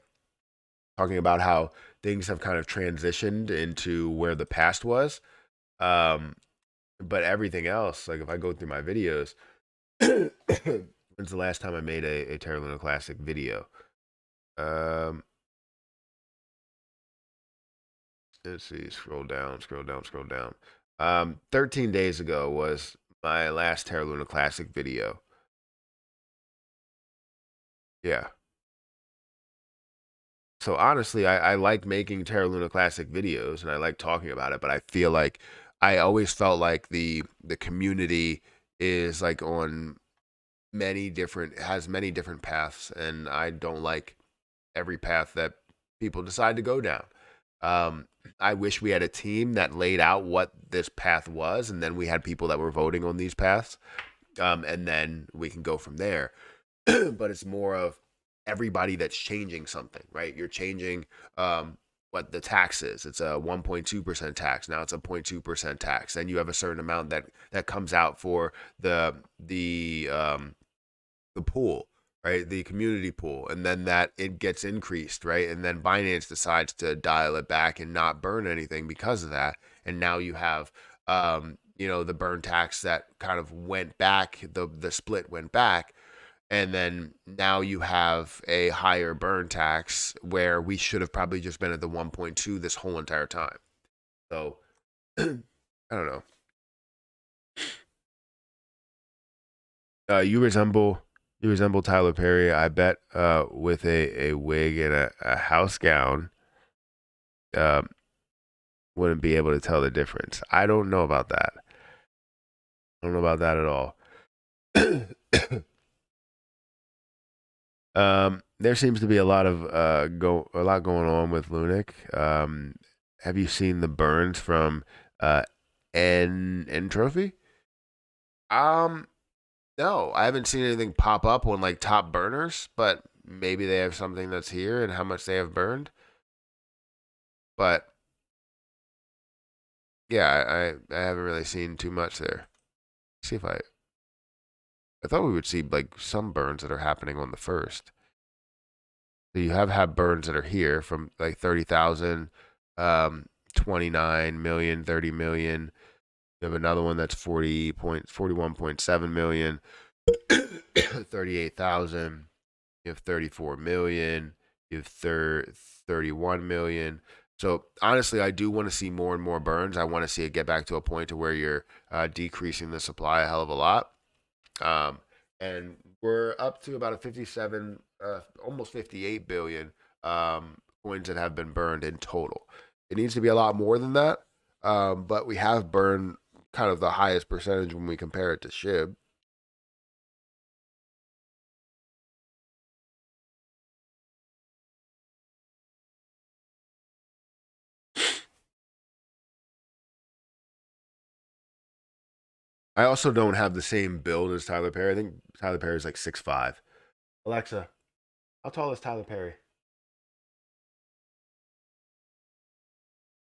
talking about how things have kind of transitioned into where the past was. Um, but everything else, like if I go through my videos, when's the last time I made a Terra Luna Classic video? Um, let's see, scroll down, scroll down, scroll down. 13 days ago was my last Terra Luna Classic video. Yeah. So honestly, I like making Terra Luna Classic videos and I like talking about it, but I feel like I always felt like the community is like on has many different paths, and I don't like every path that people decide to go down. Um, I wish we had a team that laid out what this path was, and then we had people that were voting on these paths, and then we can go from there. But it's more of everybody that's changing something, right? You're changing what the tax is. It's a 1.2% tax. Now it's a 0.2% tax. And you have a certain amount that comes out for the pool, right? The community pool. And then that it gets increased, right? And then Binance decides to dial it back and not burn anything because of that. And now you have the burn tax that kind of went back, the split went back, and then now you have a higher burn tax where we should have probably just been at the 1.2 this whole entire time. So I don't know. You resemble Tyler Perry, I bet, with a wig and a house gown. Wouldn't be able to tell the difference. I don't know about that. I don't know about that at all. There seems to be a lot going on with Lunic. Have you seen the burns from N Trophy? Um, no, I haven't seen anything pop up on like top burners, but maybe they have something that's here and how much they have burned. But yeah, I haven't really seen too much there. See if I thought we would see like some burns that are happening on the first. So you have had burns that are here from like 30,000, 29 million, 30 million. You have another one that's 41.7 million, 38,000. You have 34 million. You have 31 million. So honestly, I do want to see more and more burns. I want to see it get back to a point to where you're decreasing the supply a hell of a lot. Um, and we're up to about a 57, almost 58 billion coins that have been burned in total. It needs to be a lot more than that, but we have burned kind of the highest percentage when we compare it to SHIB. I also don't have the same build as Tyler Perry. I think Tyler Perry is like 6'5". Alexa, how tall is Tyler Perry?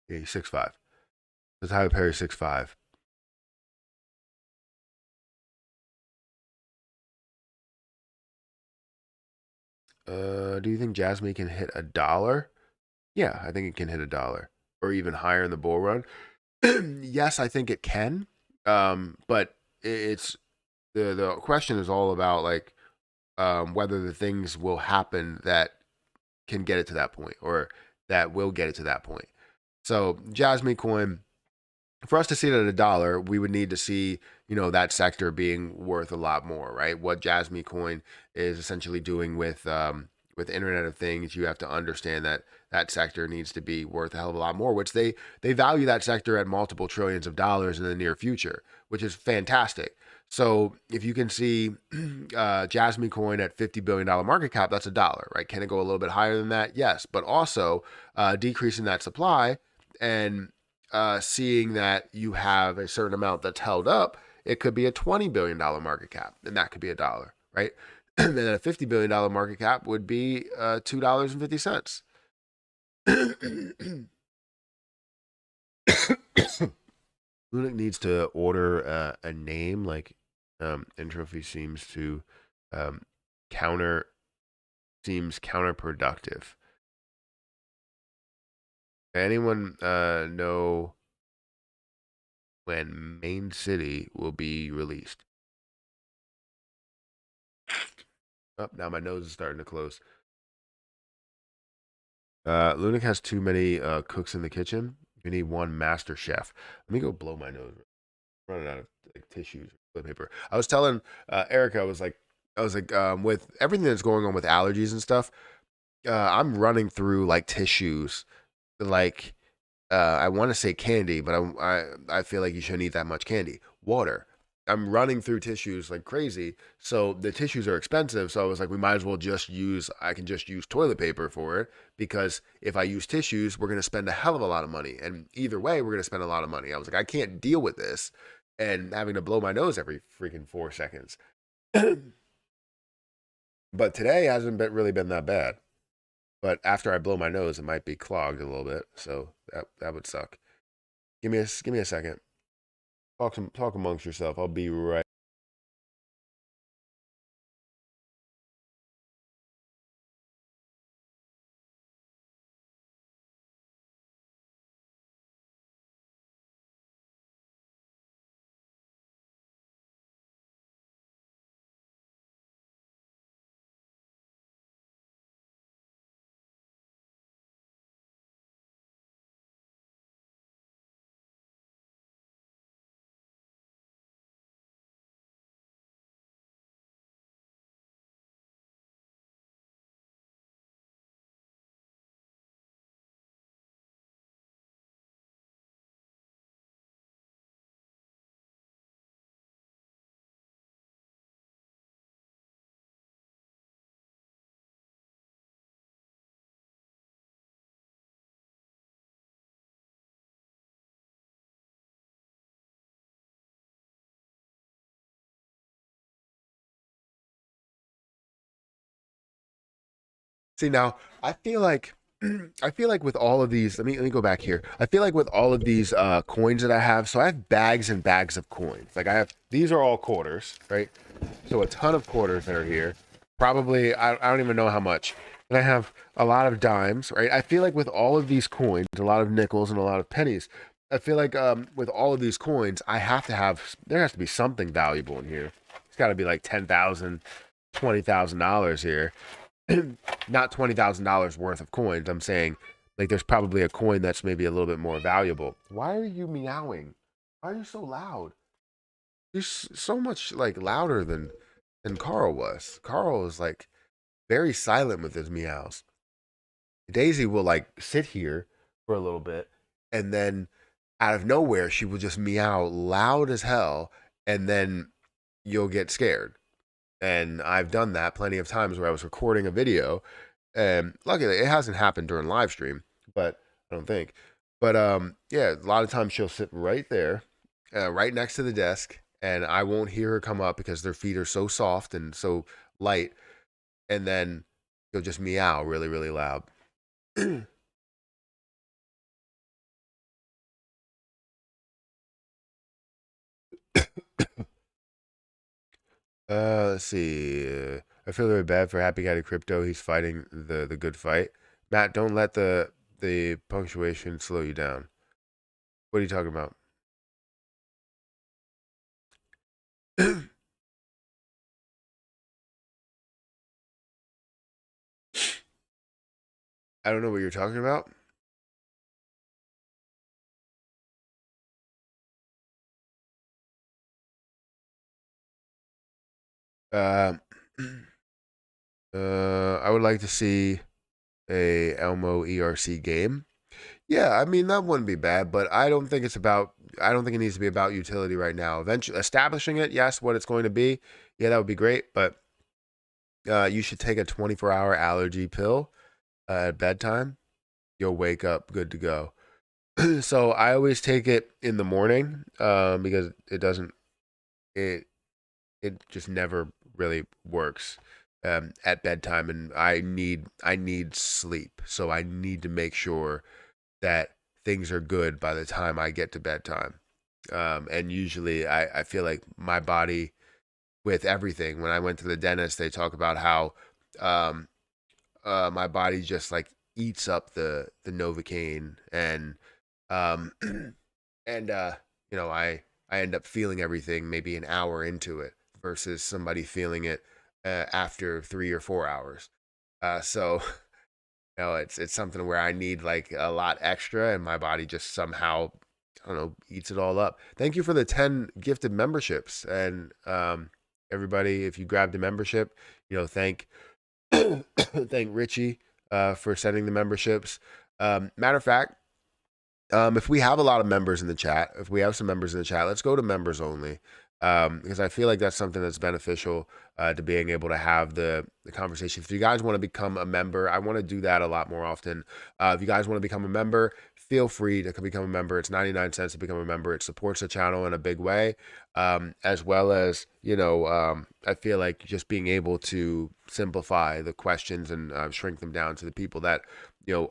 Yeah, he's 6'5". So Tyler Perry 6'5". Do you think Jasmine can hit $1? Yeah, I think it can hit $1 or even higher in the bull run. Yes, I think it can. But it's the question is all about like whether the things will happen that can get it to that point or that will get it to that point. So Jasmine coin, for us to see it at $1, we would need to see, that sector being worth a lot more, right? What Jasmine coin is essentially doing with Internet of Things, you have to understand that that sector needs to be worth a hell of a lot more, which they value that sector at multiple trillions of dollars in the near future, which is fantastic. So if you can see Jasmine coin at $50 billion market cap, that's a dollar, right? Can it go a little bit higher than that? Yes. But also decreasing that supply and seeing that you have a certain amount that's held up, it could be a $20 billion market cap, and that could be a dollar, right? And then a $50 billion market cap would be $2.50. Lunik needs to order a name like Entropy seems to um, counter seems counterproductive. Anyone know when Main City will be released? Oh, now my nose is starting to close. Lunik has too many cooks in the kitchen. We need one master chef. Let me go blow my nose. I'm running out of like tissues, toilet paper. I was telling Erica, with everything that's going on with allergies and stuff, I'm running through like tissues, like I want to say candy, but I feel like you shouldn't eat that much candy. Water. I'm running through tissues like crazy. So the tissues are expensive. So I was like, we might as well just use, I can just use toilet paper for it because if I use tissues, we're going to spend a hell of a lot of money. And either way, we're going to spend a lot of money. I was like, I can't deal with this and having to blow my nose every freaking 4 seconds. But today hasn't really been that bad. But after I blow my nose, it might be clogged a little bit. So that would suck. Give me a second. Talk amongst yourself. I'll be right. See now, I feel like I feel like with all of these, let me go back here. I feel like with all of these coins that I have, so I have bags and bags of coins. Like I have these are all quarters, right? So a ton of quarters that are here. Probably I don't even know how much. And I have a lot of dimes, right? I feel like with all of these coins, a lot of nickels and a lot of pennies. I feel like with all of these coins, there has to be something valuable in here. It's got to be like 10,000, $20,000 here. Not $20,000 worth of coins. I'm saying like there's probably a coin that's maybe a little bit more valuable. Why are you meowing? Why are you so loud? You're so much like louder than Carl was. Carl is like very silent with his meows. Daisy will like sit here for a little bit and then out of nowhere she will just meow loud as hell and then you'll get scared. And I've done that plenty of times where I was recording a video. And luckily, it hasn't happened during live stream, but I don't think. But yeah, a lot of times she'll sit right there, right next to the desk, and I won't hear her come up because their feet are so soft and so light. And then she'll just meow really, really loud. Let's see. I feel very bad for Happy Guy to Crypto. He's fighting the good fight. Matt, don't let the punctuation slow you down. What are you talking about? I don't know what you're talking about. Uh, I would like to see a Elmo ERC game. Yeah, I mean that wouldn't be bad, but I don't think it's about. I don't think it needs to be about utility right now. Eventually, establishing it, yes, what it's going to be, yeah, that would be great. But you should take a 24-hour allergy pill at bedtime. You'll wake up good to go. So I always take it in the morning because it doesn't. It just never really works at bedtime, and I need sleep, so I need to make sure that things are good by the time I get to bedtime. And usually I feel like my body with everything. When I went to the dentist, they talk about how um, my body just like eats up the Novocaine, and um, and I end up feeling everything maybe an hour into it versus somebody feeling it after 3 or 4 hours. So it's something where I need like a lot extra, and my body just somehow, I don't know, eats it all up. Thank you for the 10 gifted memberships, and everybody, if you grabbed a membership, thank thank Richie for sending the memberships. Matter of fact, if we have a lot of members in the chat, if we have some members in the chat, let's go to members only. Because I feel like that's something that's beneficial to being able to have the conversation. If you guys want to become a member, I want to do that a lot more often. If you guys want to become a member, feel free to become a member. It's 99 cents to become a member. It supports the channel in a big way, as well as, I feel like just being able to simplify the questions and shrink them down to the people that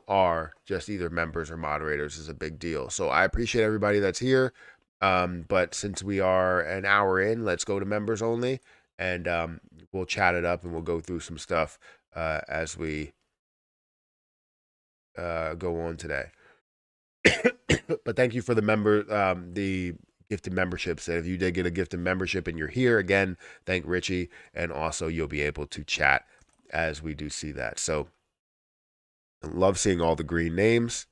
are just either members or moderators is a big deal. So I appreciate everybody that's here. But since we are an hour in, let's go to members only, and we'll chat it up and we'll go through some stuff as we go on today. But thank you for the gifted memberships. And if you did get a gifted membership and you're here again, thank Richie, and also you'll be able to chat as we do see that. So I love seeing all the green names.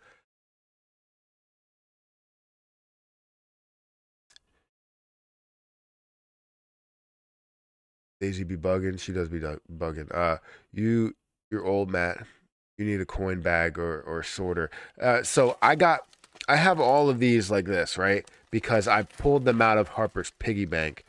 Daisy be bugging. She does be bugging. You're old, Matt. You need a coin bag or sorter. So I have all of these like this, right? Because I pulled them out of Harper's piggy bank.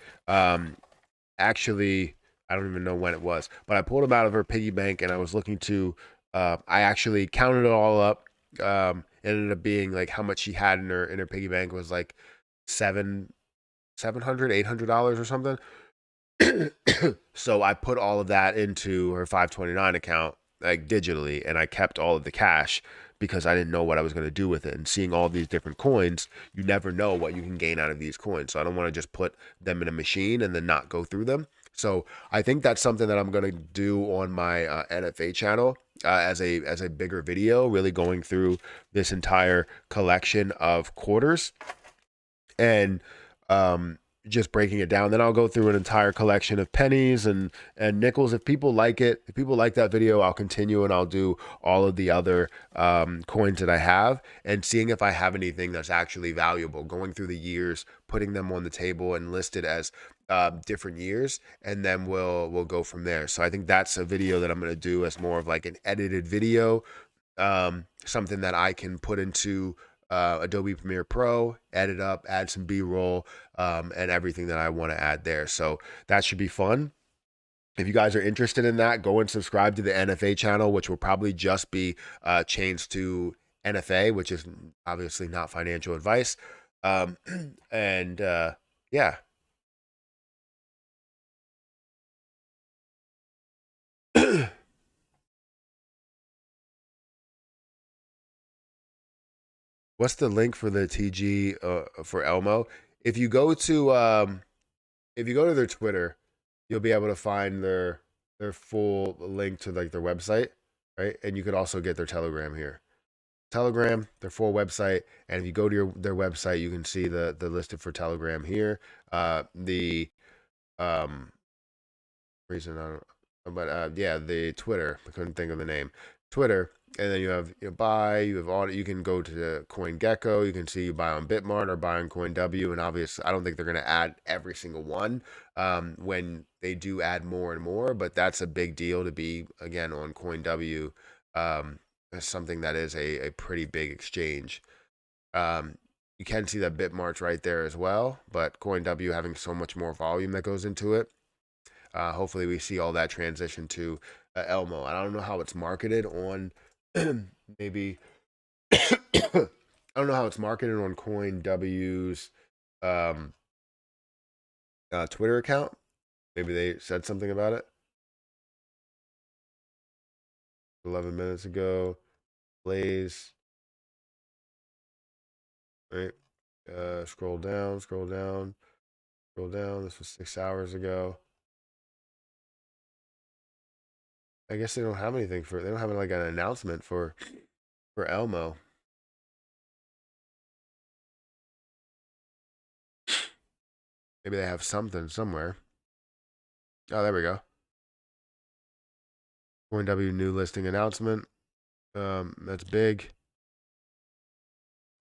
Actually, I don't even know when it was, but I pulled them out of her piggy bank, and I was looking to. I actually counted it all up. It ended up being like how much she had in her piggy bank was like $700, $800 or something. So I put all of that into her 529 account, like digitally, and I kept all of the cash because I didn't know what I was going to do with it. And seeing all these different coins, you never know what you can gain out of these coins. So I don't want to just put them in a machine and then not go through them. So I think that's something that I'm going to do on my NFA channel as a bigger video, really going through this entire collection of quarters and just breaking it down. Then I'll go through an entire collection of pennies and nickels. If people like it, if people like that video, I'll continue and I'll do all of the other coins that I have and seeing if I have anything that's actually valuable. Going through the years, putting them on the table and listed as different years, and then we'll go from there. So I think that's a video that I'm going to do as more of like an edited video, something that I can put into Adobe Premiere Pro, edit up, add some B-roll, and everything that I want to add there. So that should be fun. If you guys are interested in that, go and subscribe to the NFA channel, which will probably just be changed to NFA, which is obviously not financial advice. And yeah. What's the link for the TG for Elmo? If you go to their Twitter, you'll be able to find their full link to like their website, right? And you could also get their Telegram here. Telegram, their full website, and if you go to their website, you can see the listed for Telegram here. The reason I don't, but yeah, the Twitter. I couldn't think of the name. Twitter, and then you have buy. You have all. You can go to the CoinGecko. You can see you buy on Bitmart or buy on CoinW, and obviously, I don't think they're going to add every single one when they do add more and more. But that's a big deal to be again on CoinW. something that is a pretty big exchange. You can see that Bitmart's right there as well, but CoinW having so much more volume that goes into it. Hopefully, we see all that transition to Elmo. I don't know how it's marketed on maybe. I don't know how it's marketed on CoinW's um, Twitter account. Maybe they said something about it 11 minutes ago. Blaze, right? Scroll down, scroll down, scroll down. This was 6 hours ago. I guess they don't have anything for. They don't have like an announcement for Elmo. Maybe they have something somewhere. Oh, there we go. CoinW new listing announcement. That's big.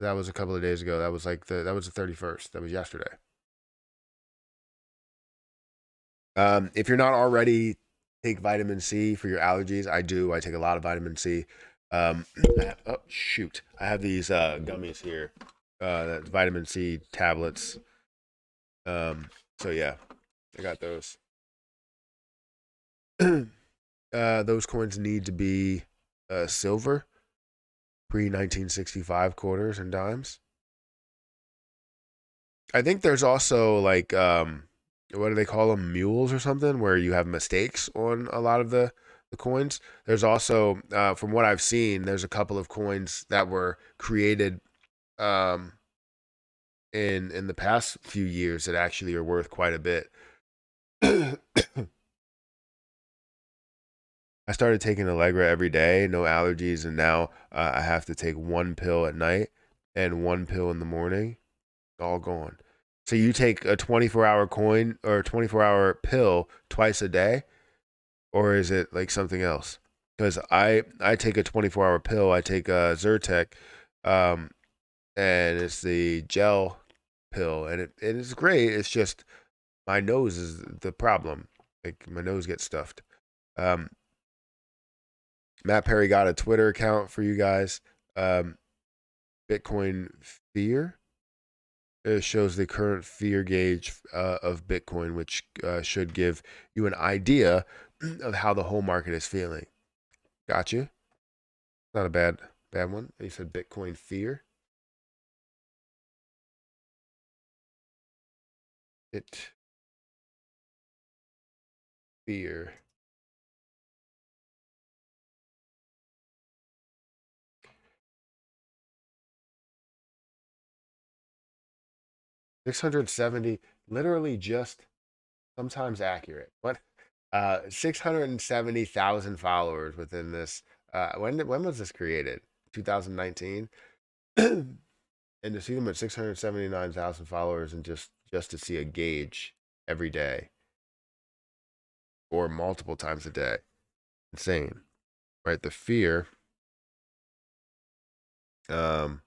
That was a couple of days ago. That was like that was the 31st. That was yesterday. If you're not already take vitamin C for your allergies, I do. I take a lot of vitamin C. Oh shoot, I have these gummies here. That's vitamin C tablets. So yeah, I got those. Those coins need to be silver, pre 1965 quarters and dimes. I think there's also like what do they call them, mules or something, where you have mistakes on a lot of the coins. There's also from what I've seen, there's a couple of coins that were created um in the past few years that actually are worth quite a bit. I started taking Allegra every day, no allergies, and now I have to take one pill at night and one pill in the morning. All gone. So you take a 24-hour coin or a 24-hour pill twice a day, or is it like something else? Because I take a 24-hour pill. I take a Zyrtec, um, and it's the gel pill, and it is great. It's just my nose is the problem. Like my nose gets stuffed. Um, Matt Perry got a Twitter account for you guys. Bitcoin fear. It shows the current fear gauge of Bitcoin, which should give you an idea of how the whole market is feeling. Got you. Not a bad one. You said Bitcoin fear. It fear. $670, literally just sometimes accurate. What? 670,000 followers within this. When was this created? 2019. And to see them at 679,000 followers and just to see a gauge every day or multiple times a day, insane, right? The fear, um,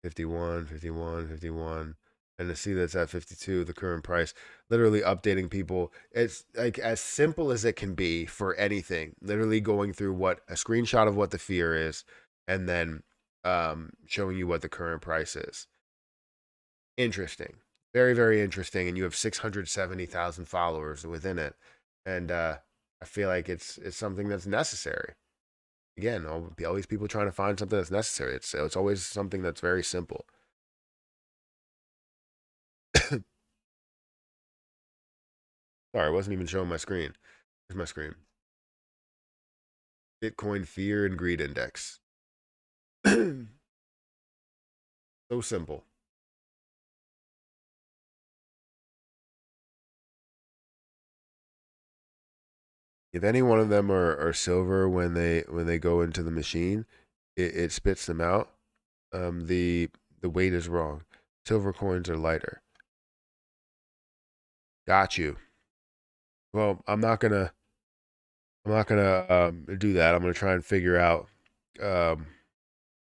51, 51, 51. And to see that's at 52, the current price, literally updating people. It's like as simple as it can be for anything. Literally going through what a screenshot of what the fear is, and then showing you what the current price is. Interesting, very very interesting. And you have 670,000 followers within it, and I feel like it's something that's necessary. Again, all these people trying to find something that's necessary. It's always something that's very simple. Sorry, I wasn't even showing my screen. Here's my screen. Bitcoin Fear and Greed Index. So simple. If any one of them are silver when they go into the machine, it spits them out. The weight is wrong. Silver coins are lighter. Got you. Well, I'm not gonna do that. I'm gonna try and figure out um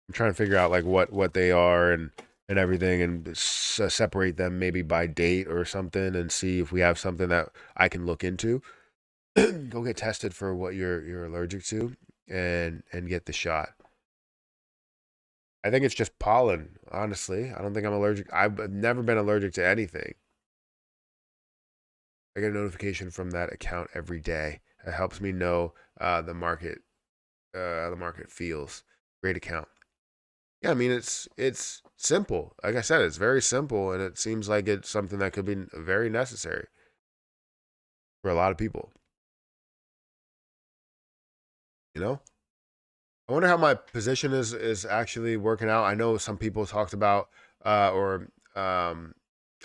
I'm trying to figure out like what they are and everything, and separate them maybe by date or something, and see if we have something that I can look into. Go get tested for what you're allergic to. and get the shot. I think it's just pollen, honestly. I don't think I'm allergic. I've never been allergic to anything. I get a notification from that account every day. It helps me know the market feels. Great account. Yeah, I mean it's simple. Like I said, it's very simple, and it seems like it's something that could be very necessary for a lot of people. You know, I wonder how my position is actually working out. I know some people talked about or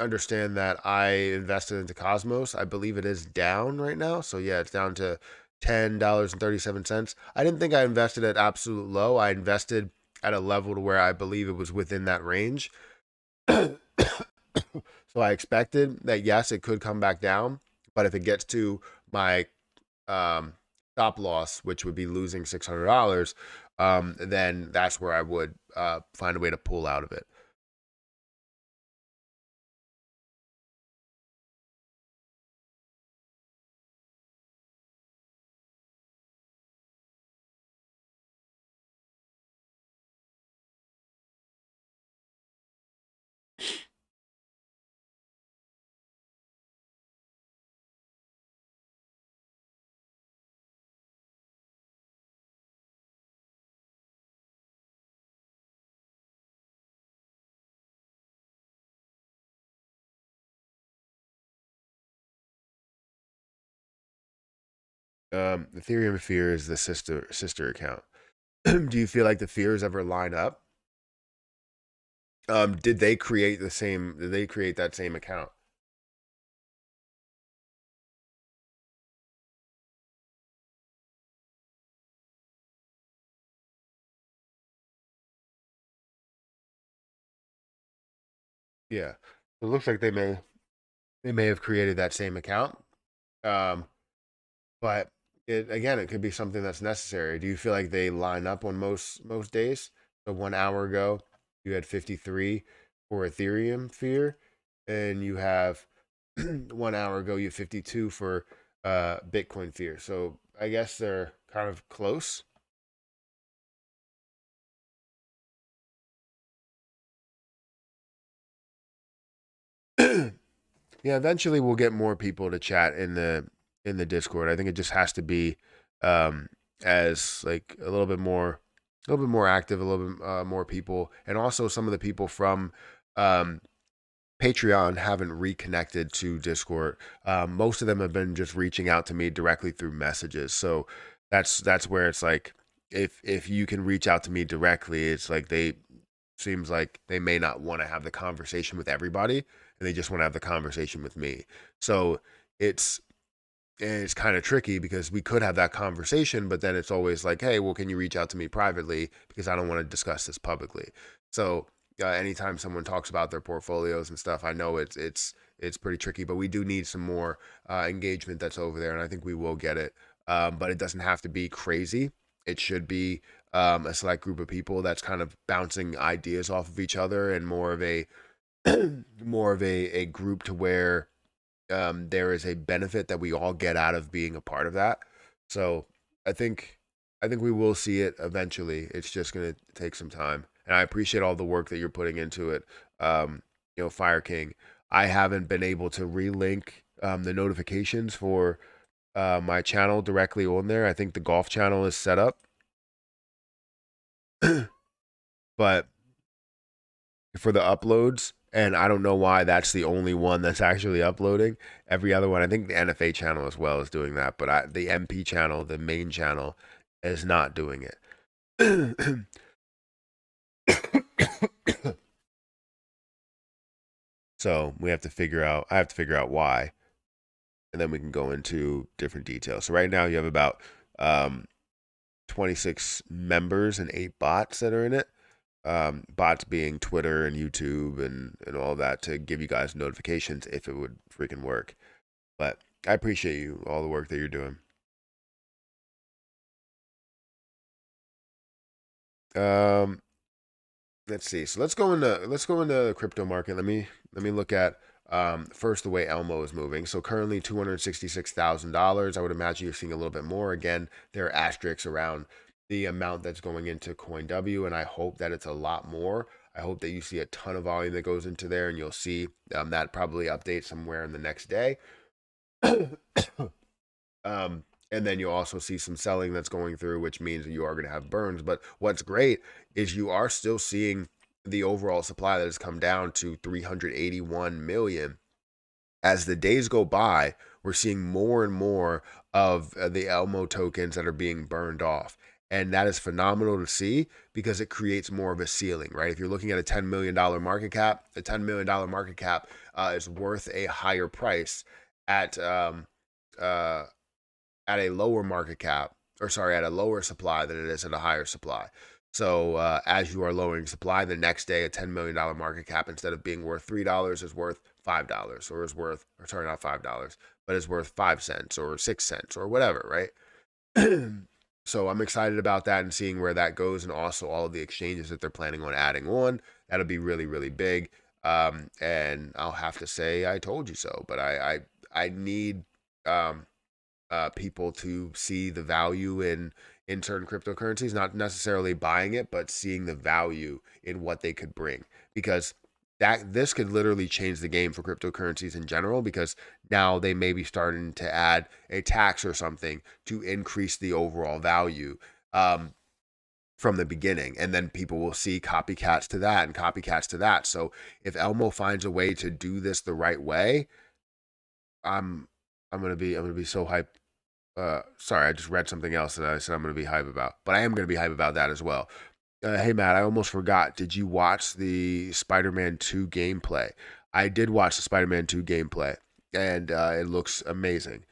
understand that I invested into Cosmos. I believe it is down right now. So yeah, it's down to $10.37. I didn't think I invested at absolute low. I invested at a level to where I believe it was within that range. So I expected that yes, it could come back down, but if it gets to my um, stop loss, which would be losing $600, then that's where I would find a way to pull out of it. Ethereum Fear is the sister account. Do you feel like the fears ever line up? Did they create the same? Did they create that same account? Yeah, it looks like they may have created that same account. Um, but it could be something that's necessary. Do you feel like they line up on most days? So 1 hour ago, you had 53 for Ethereum Fear, and you have 1 hour ago you have 52 for Bitcoin Fear. So I guess they're kind of close. Yeah, eventually we'll get more people to chat in the Discord. I think it just has to be um as like a little bit more active, a little bit more people, and also some of the people from um Patreon haven't reconnected to Discord. Most of them have been just reaching out to me directly through messages. So that's where it's like if you can reach out to me directly, it's like they seems like they may not want to have the conversation with everybody and they just want to have the conversation with me. So it's it's kind of tricky because we could have that conversation, but then it's always like, hey, well, can you reach out to me privately because I don't want to discuss this publicly. So anytime someone talks about their portfolios and stuff, I know it's pretty tricky, but we do need some more engagement that's over there, and I think we will get it. But it doesn't have to be crazy. It should be a select group of people that's kind of bouncing ideas off of each other and more of a more of a group to where there is a benefit that we all get out of being a part of that. So I think I think we will see it eventually. It's just gonna take some time, and I appreciate all the work that you're putting into it. Fire King. I haven't been able to relink the notifications for my channel directly on there. I think the golf channel is set up, but for the uploads, and I don't know why that's the only one that's actually uploading. Every other one, I think the NFA channel as well is doing that, but the MP channel, the main channel, is not doing it. So we have to figure out. I have to figure out why, and then we can go into different details. So right now you have about um, 26 members and 8 bots that are in it. Bots being Twitter and YouTube and all that to give you guys notifications if it would freaking work. But I appreciate you all the work that you're doing. Um, let's see. So let's go into the crypto market. Let me look at first the way Elmo is moving. So currently $266,000. I would imagine you're seeing a little bit more. Again, there are asterisks around the amount that's going into CoinW, and I hope that it's a lot more. I hope that you see a ton of volume that goes into there, and you'll see that probably update somewhere in the next day. And then you'll also see some selling that's going through, which means that you are going to have burns. But what's great is you are still seeing the overall supply that has come down to 381 million. As the days go by, we're seeing more and more of the Elmo tokens that are being burned off. And that is phenomenal to see because it creates more of a ceiling, right? If you're looking at a $10 million market cap, the $10 million market cap is worth a higher price at uh, at a lower market cap, or sorry, at a lower supply than it is at a higher supply. So as you are lowering supply, the next day a $10 million market cap, instead of being worth $3, is worth $5, or is worth, or sorry, not $5, but is worth 5 cents or 6 cents or whatever, right? So I'm excited about that and seeing where that goes, and also all of the exchanges that they're planning on adding on. That'll be really, really big. And I'll have to say I told you so, but I need people to see the value in certain cryptocurrencies, not necessarily buying it, but seeing the value in what they could bring, because this could literally change the game for cryptocurrencies in general, because now they may be starting to add a tax or something to increase the overall value from the beginning, and then people will see copycats to that and copycats to that. So if Elmo finds a way to do this the right way, I'm I'm gonna be so hyped. Sorry, I just read something else that I said I'm going to be hype about, but I am going to be hype about that as well. Hey Matt, I almost forgot. Did you watch the Spider-Man 2 gameplay? I did watch the Spider-Man 2 gameplay, and it looks amazing.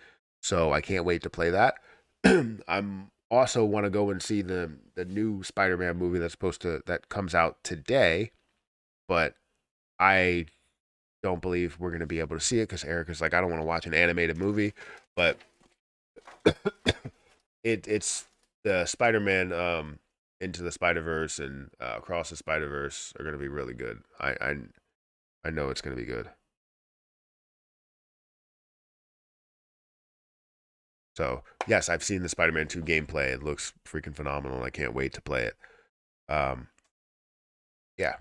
So I can't wait to play that. I'm also want to go and see the new Spider-Man movie that comes out today, but I don't believe we're going to be able to see it because Erica's like, I don't want to watch an animated movie, but it's the Spider-Man Into the Spider-Verse and Across the Spider-Verse are going to be really good. I know it's going to be good. So yes, I've seen the Spider-Man 2 gameplay. It looks freaking phenomenal. I can't wait to play it. Um, yeah.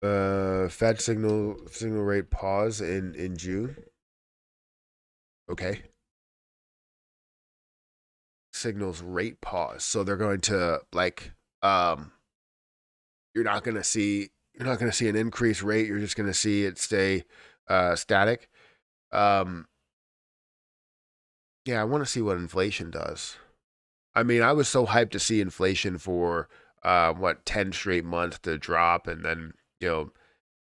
Fed signal rate pause in June. Okay. Signals rate pause. So they're going to like you're not gonna see an increased rate. You're just gonna see it stay static. Um, yeah, I want to see what inflation does. I mean, I was so hyped to see inflation for 10 straight months to drop, and then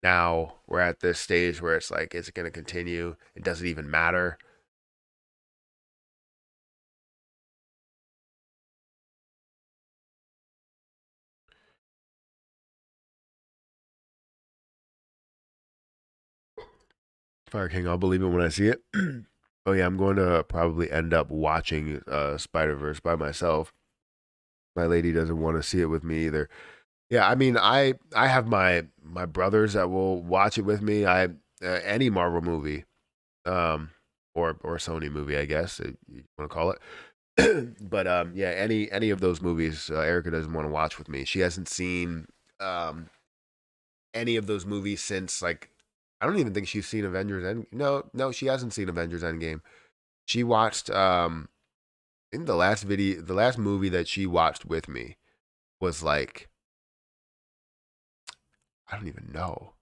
now we're at this stage where it's like, is it going to continue? It doesn't even matter. Fire King, I'll believe it when I see it. Oh yeah, I'm going to probably end up watching Spider Verse by myself. My lady doesn't want to see it with me either. Yeah, I mean, I have my brothers that will watch it with me. Any Marvel movie, um, or Sony movie, I guess you want to call it. But yeah, any of those movies, Erica doesn't want to watch with me. She hasn't seen um any of those movies since, like, I don't even think she's seen Avengers End. No, she hasn't seen Avengers Endgame. She watched I think the last movie that she watched with me was like, I don't even know,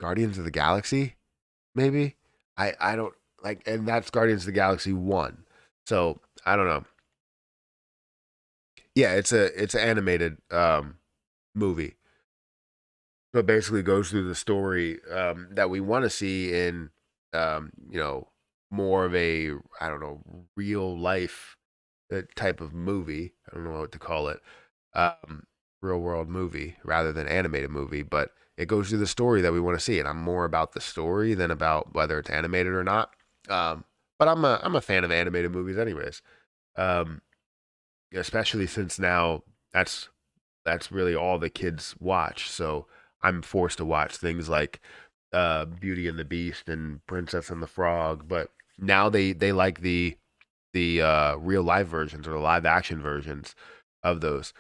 Guardians of the Galaxy, maybe. I don't like, and that's Guardians of the Galaxy 1. So I don't know. Yeah, it's an animated movie. So it basically goes through the story that we want to see in more of a, I don't know, real life type of movie. I don't know what to call it. Um, Real world movie rather than animated movie, but it goes through the story that we want to see, and I'm more about the story than about whether it's animated or not. But I'm a fan of animated movies, anyways. Um, Especially since now that's that's really all the kids watch. So I'm forced to watch things like Beauty and the Beast and Princess and the Frog. But Now they like the real live versions or the live action versions of those.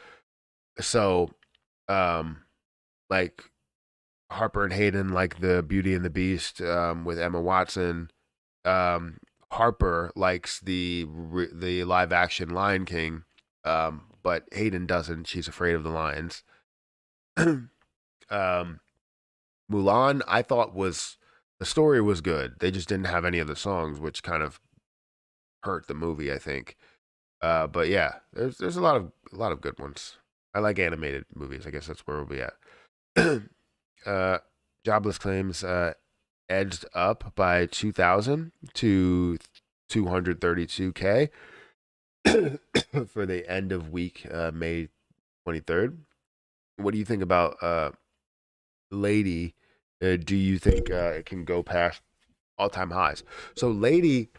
So um like Harper and Hayden like the Beauty and the Beast with Emma Watson. Um, Harper likes the live action Lion King, but Hayden doesn't. She's afraid of the lions. um, Mulan, I thought was the story was good. They just didn't have any of the songs, which kind of hurt the movie, I think. But yeah, there's a lot of good ones. I like animated movies. I guess that's where we'll be at. uh, Jobless Claims edged up by 2,000 to 232K for the end of week, May 23rd. What do you think about Lady? Do you think it can go past all time highs? So, Lady,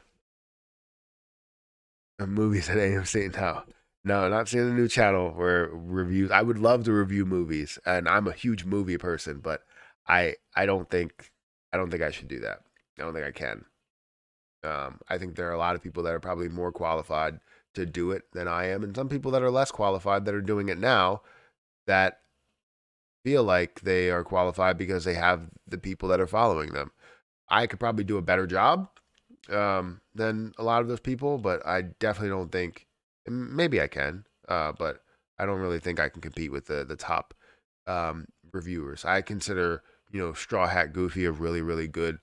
movies at AMC now. No, not seeing the new channel where reviews. I would love to review movies, and I'm a huge movie person, but I don't think I should do that. I don't think I can. I think there are a lot of people that are probably more qualified to do it than I am, and some people that are less qualified that are doing it now that feel like they are qualified because they have the people that are following them. I could probably do a better job than a lot of those people, but I definitely don't think. Maybe I can, but I don't really think I can compete with the top reviewers. I consider Straw Hat Goofy a really good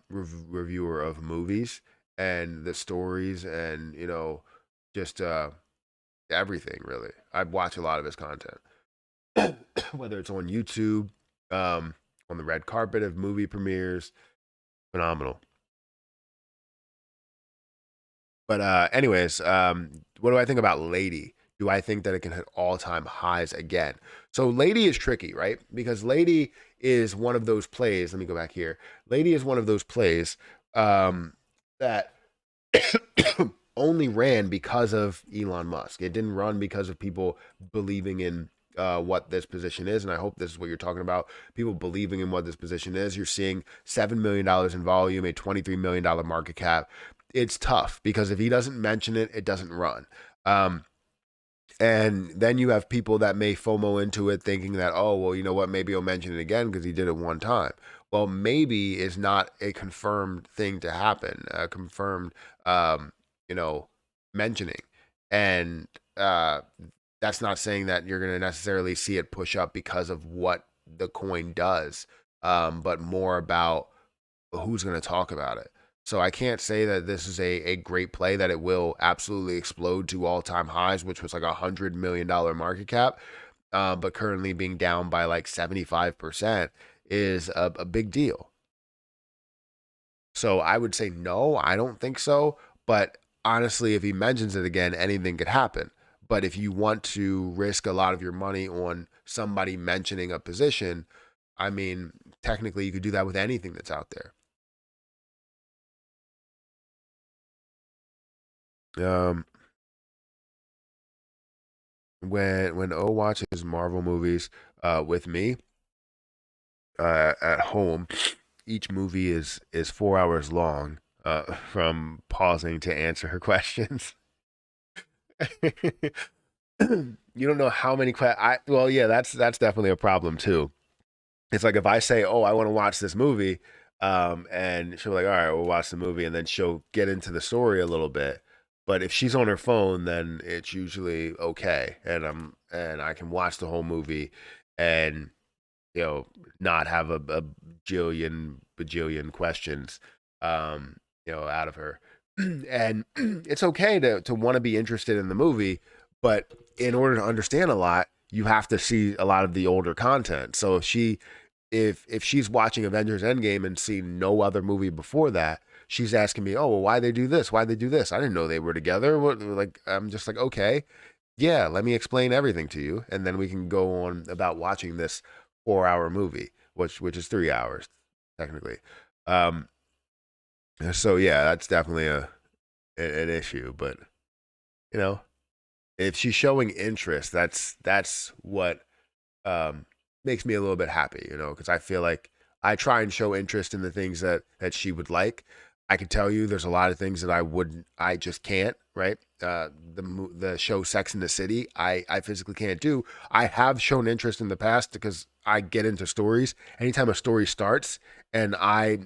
reviewer of movies and the stories and just everything really. I watch a lot of his content, whether it's on YouTube, on the red carpet of movie premieres. Phenomenal. But anyways, what do I think about Lady? Do I think that it can hit all-time highs again? So Lady is tricky, right? Because Lady is one of those plays. Let me go back here. Lady is one of those plays that only ran because of Elon Musk. It didn't run because of people believing in what this position is. And I hope this is what you're talking about. People believing in what this position is. You're seeing $7 million in volume, a $23 million market cap. It's tough because if he doesn't mention it, it doesn't run. And then you have people that may FOMO into it thinking that, oh, well, you know what, maybe he'll mention it again because he did it one time. Well, maybe is not a confirmed thing to happen, a confirmed, you know, mentioning. And that's not saying that you're going to necessarily see it push up because of what the coin does, but more about who's going to talk about it. So I can't say that this is a great play that it will absolutely explode to all time highs, which was like $100 million market cap, but currently being down by like 75% is a big deal. So I would say no, I don't think so. But honestly, if he mentions it again, anything could happen. But if you want to risk a lot of your money on somebody mentioning a position, I mean, technically you could do that with anything that's out there. Um, when O watches Marvel movies with me at home, each movie is 4 hours long. From pausing to answer her questions. You don't know how many questions. I Well, yeah, that's definitely a problem too. It's like if I say, "Oh, I want to watch this movie," and she'll be like, "All right, we'll watch the movie," and then she'll get into the story a little bit. But if she's on her phone, then it's usually okay, and I can watch the whole movie, and you know, not have a bajillion questions, out of her. And it's okay to want to be interested in the movie, but in order to understand a lot, you have to see a lot of the older content. So if she's watching Avengers Endgame and seen no other movie before that, she's asking me, "Oh, well, why they do this? Why they do this? I didn't know they were together." Like I'm just like, okay, yeah, let me explain everything to you, and then we can go on about watching this 4 hour movie, which is 3 hours technically. Um, so yeah, that's definitely an issue. But you know, if she's showing interest, that's what um, makes me a little bit happy. Because I feel like I try and show interest in the things that she would like. I could tell you there's a lot of things that I just can't, right? The show Sex in the City, I physically can't do. I have shown interest in the past because I get into stories. Anytime a story starts and I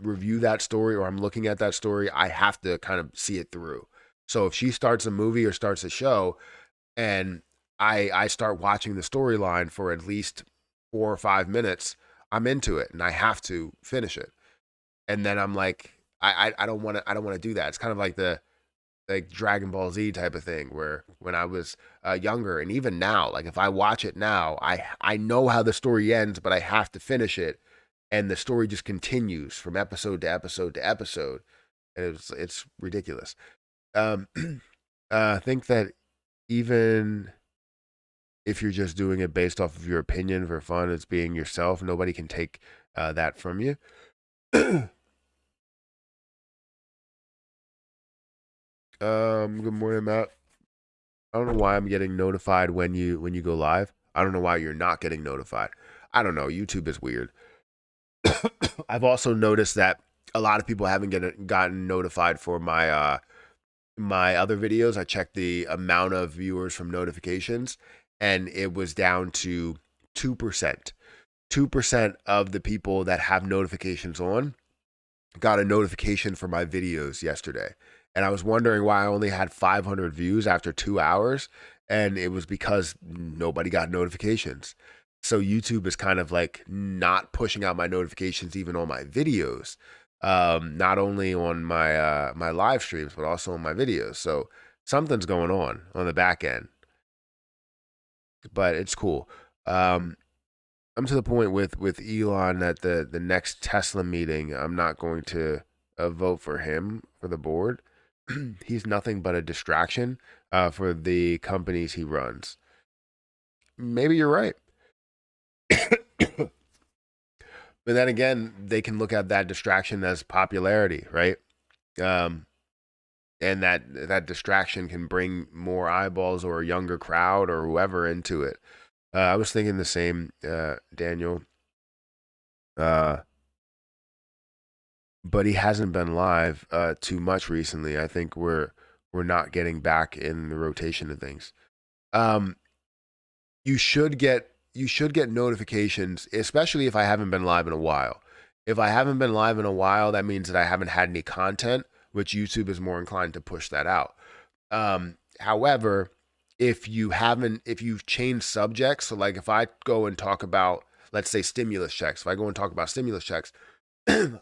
review that story or I'm looking at that story, I have to kind of see it through. So if she starts a movie or starts a show and I start watching the storyline for at least 4 or 5 minutes, I'm into it and I have to finish it. And then I'm like, I don't want to do that. It's kind of like the like Dragon Ball Z type of thing where when I was younger and even now, like if I watch it now, I know how the story ends, but I have to finish it, and the story just continues from episode to episode to episode, and it's ridiculous. Um, I think that even if you're just doing it based off of your opinion for fun, it's being yourself. Nobody can take that from you. Good morning, Matt. I don't know why I'm getting notified when you go live. I don't know why you're not getting notified. I don't know. YouTube is weird. I've also noticed that a lot of people haven't gotten notified for my other videos. I checked the amount of viewers from notifications, and it was down to 2%. 2% of the people that have notifications on got a notification for my videos yesterday. And I was wondering why I only had 500 views after 2 hours. And it was because nobody got notifications. So YouTube is kind of like not pushing out my notifications even on my videos. Not only on my live streams, but also on my videos. So something's going on the back end. But it's cool. I'm to the point with Elon that the next Tesla meeting, I'm not going to vote for him for the board. He's nothing but a distraction for the companies he runs. Maybe you're right. But then again, they can look at that distraction as popularity, right? Um, and that distraction can bring more eyeballs or a younger crowd or whoever into it. I was thinking the same, Daniel. Uh, but he hasn't been live too much recently. I think we're not getting back in the rotation of things. Um, you should get notifications, especially if I haven't been live in a while. If I haven't been live in a while, that means that I haven't had any content, which YouTube is more inclined to push that out. However, if you've changed subjects, so like if I go and talk about, let's say, stimulus checks, if I go and talk about stimulus checks,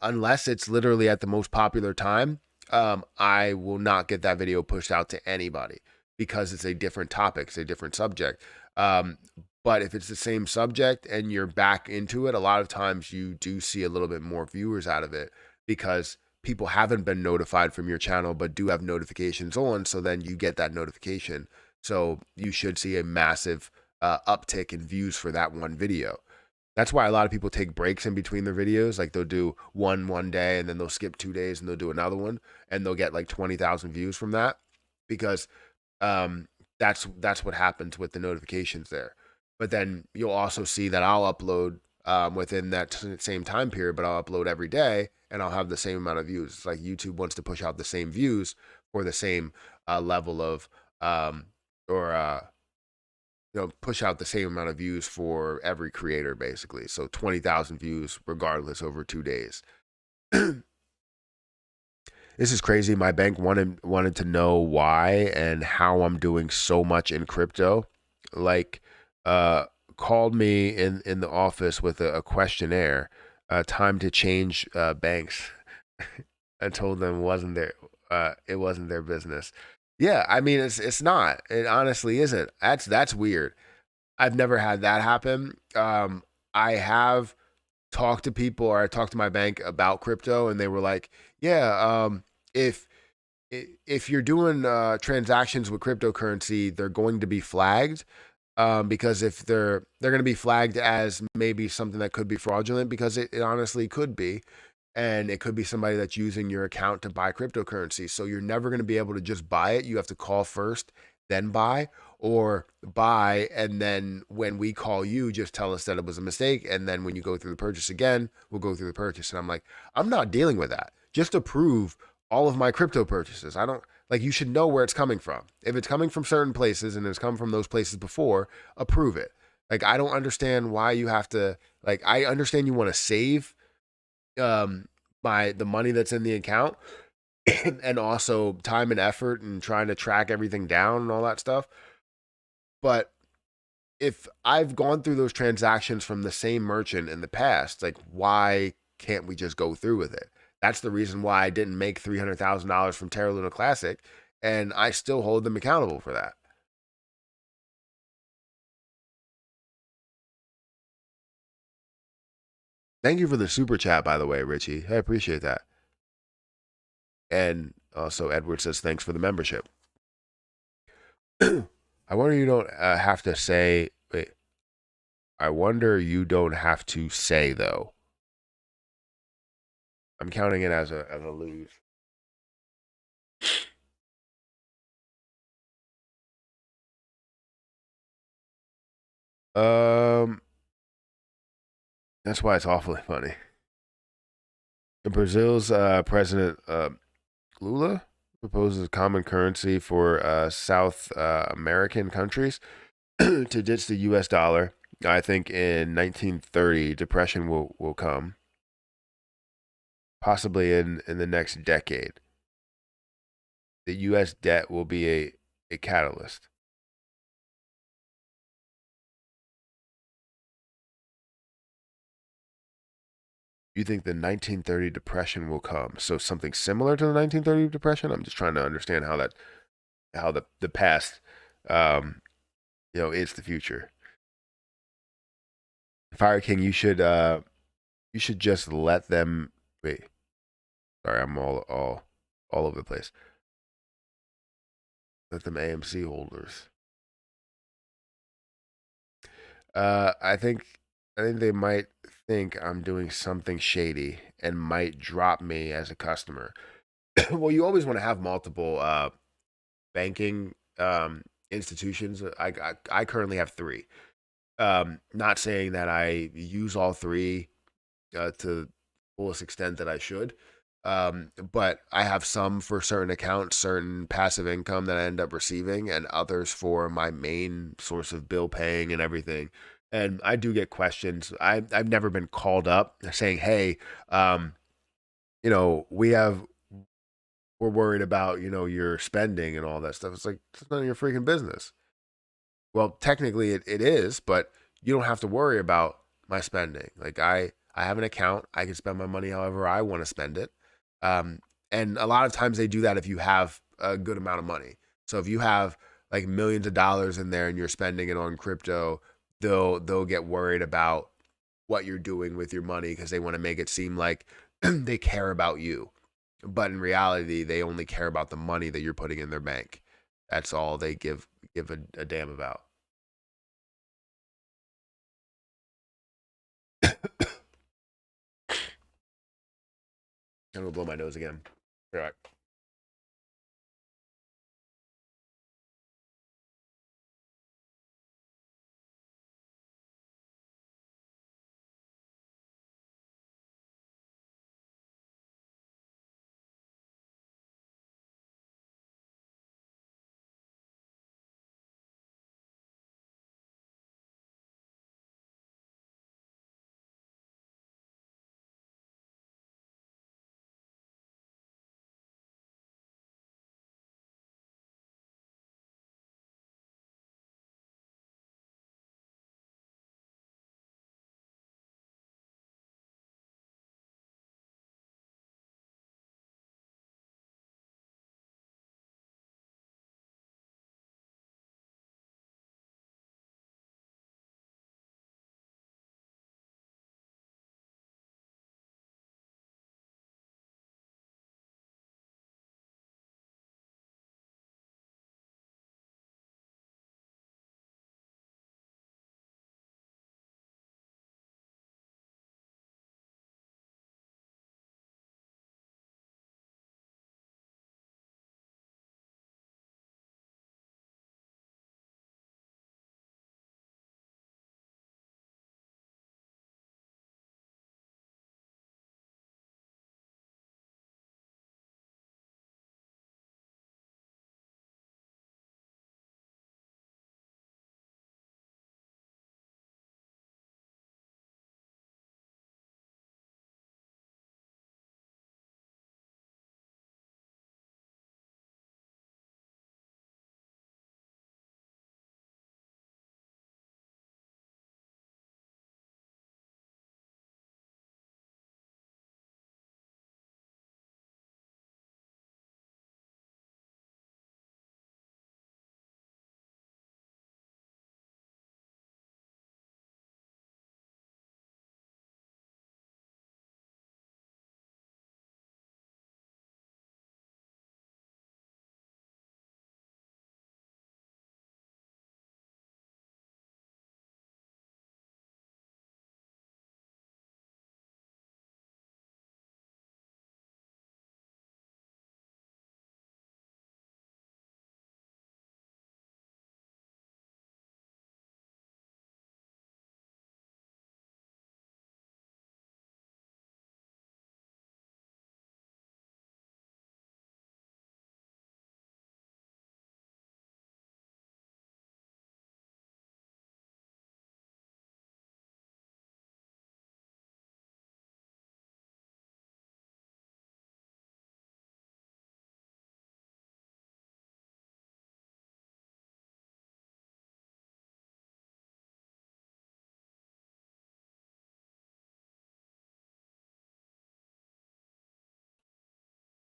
unless it's literally at the most popular time, I will not get that video pushed out to anybody because it's a different topic, it's a different subject. Um, but if it's the same subject and you're back into it, a lot of times you do see a little bit more viewers out of it because people haven't been notified from your channel but do have notifications on. So then you get that notification. So you should see a massive uptick in views for that one video. That's why a lot of people take breaks in between their videos. Like they'll do one day and then they'll skip 2 days and they'll do another one and they'll get like 20,000 views from that because um, that's what happens with the notifications there. But then you'll also see that I'll upload within that same time period, but I'll upload every day and I'll have the same amount of views. It's like YouTube wants to push out the same views for the same level of or push out the same amount of views for every creator, basically. So 20,000 views regardless over 2 days. This is crazy. My bank wanted to know why and how I'm doing so much in crypto. Like, uh, called me in the office with a questionnaire. Time to change banks. I told them it wasn't their business. Yeah, I mean it's not. It honestly isn't. That's weird. I've never had that happen. I have talked to people or I talked to my bank about crypto, and they were like, "Yeah, if if you're doing transactions with cryptocurrency, they're going to be flagged because if they're going to be flagged as maybe something that could be fraudulent because it honestly could be, and it could be somebody that's using your account to buy cryptocurrency. So you're never going to be able to just buy it. You have to call first, then buy, or buy, and then when we call you, just tell us that it was a mistake. And then when you go through the purchase again, we'll go through the purchase. And I'm like, I'm not dealing with that. just approve all of my crypto purchases. I don't like you should know where it's coming from. If it's coming from certain places and it's come from those places before, approve it. Like I don't understand why you have to like I understand you want to save um by the money that's in the account and also time and effort and trying to track everything down and all that stuff. But if I've gone through those transactions from the same merchant in the past, like why can't we just go through with it? That's the reason why I didn't make $300,000 from Terra Luna Classic, and I still hold them accountable for that. Thank you for the super chat, by the way, Richie. I appreciate that. And also, Edward says thanks for the membership. I wonder you don't have to say. Wait, I wonder you don't have to say though. I'm counting it as a lose. Um, that's why it's awfully funny. Brazil's president Lula proposes common currency for South American countries to ditch the U.S. dollar. I think in 1930, depression will come, possibly in the next decade. The U.S. debt will be a catalyst. You think the 1930 depression will come? So something similar to the 1930 depression? I'm just trying to understand how the past is the future. Fire King, you should just let them wait. Sorry, I'm all over the place. Let them AMC holders. I think they might think I'm doing something shady and might drop me as a customer. Well, you always want to have multiple banking institutions. I currently have three. Not saying that I use all three to the fullest extent that I should. But I have some for certain accounts, certain passive income that I end up receiving, and others for my main source of bill paying and everything. And I do get questions. I've never been called up saying, "Hey, um, we're worried about your spending and all that stuff." It's like it's none of your freaking business. Well, technically it is, but you don't have to worry about my spending. Like I have an account. I can spend my money however I want to spend it. Um, and a lot of times they do that if you have a good amount of money. So if you have like millions of dollars in there and you're spending it on crypto, they'll get worried about what you're doing with your money because they want to make it seem like they care about you. But in reality, they only care about the money that you're putting in their bank. That's all they give a damn about. I'm gonna blow my nose again. All right.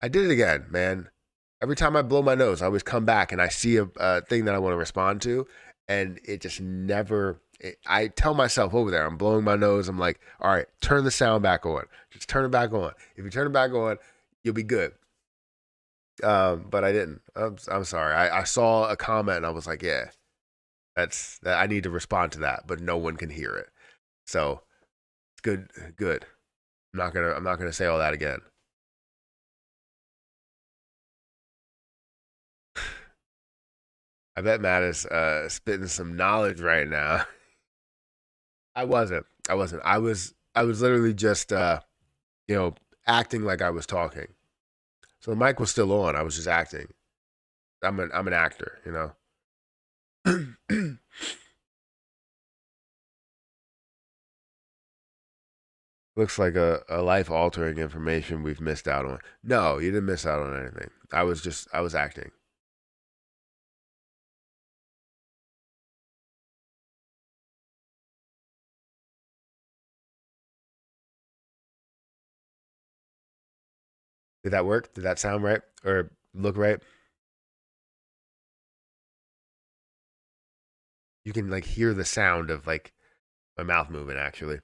I did it again, man. Every time I blow my nose, I always come back and I see a thing that I want to respond to, and it just never. I tell myself over there, I'm blowing my nose. I'm like, all right, turn the sound back on. Just turn it back on. If you turn it back on, you'll be good. But I didn't. I'm sorry. I saw a comment and I was like, yeah, that's that. I need to respond to that, but no one can hear it. So it's good. Good. I'm not gonna say all that again. I bet Matt is spitting some knowledge right now. I wasn't. I wasn't. I was literally just you know, acting like I was talking. So the mic was still on. I was just acting. I'm an actor, you know. Looks like a life altering information we've missed out on. No, you didn't miss out on anything. I was acting. Did that work? Did that sound right or look right? You can like hear the sound of like my mouth moving actually.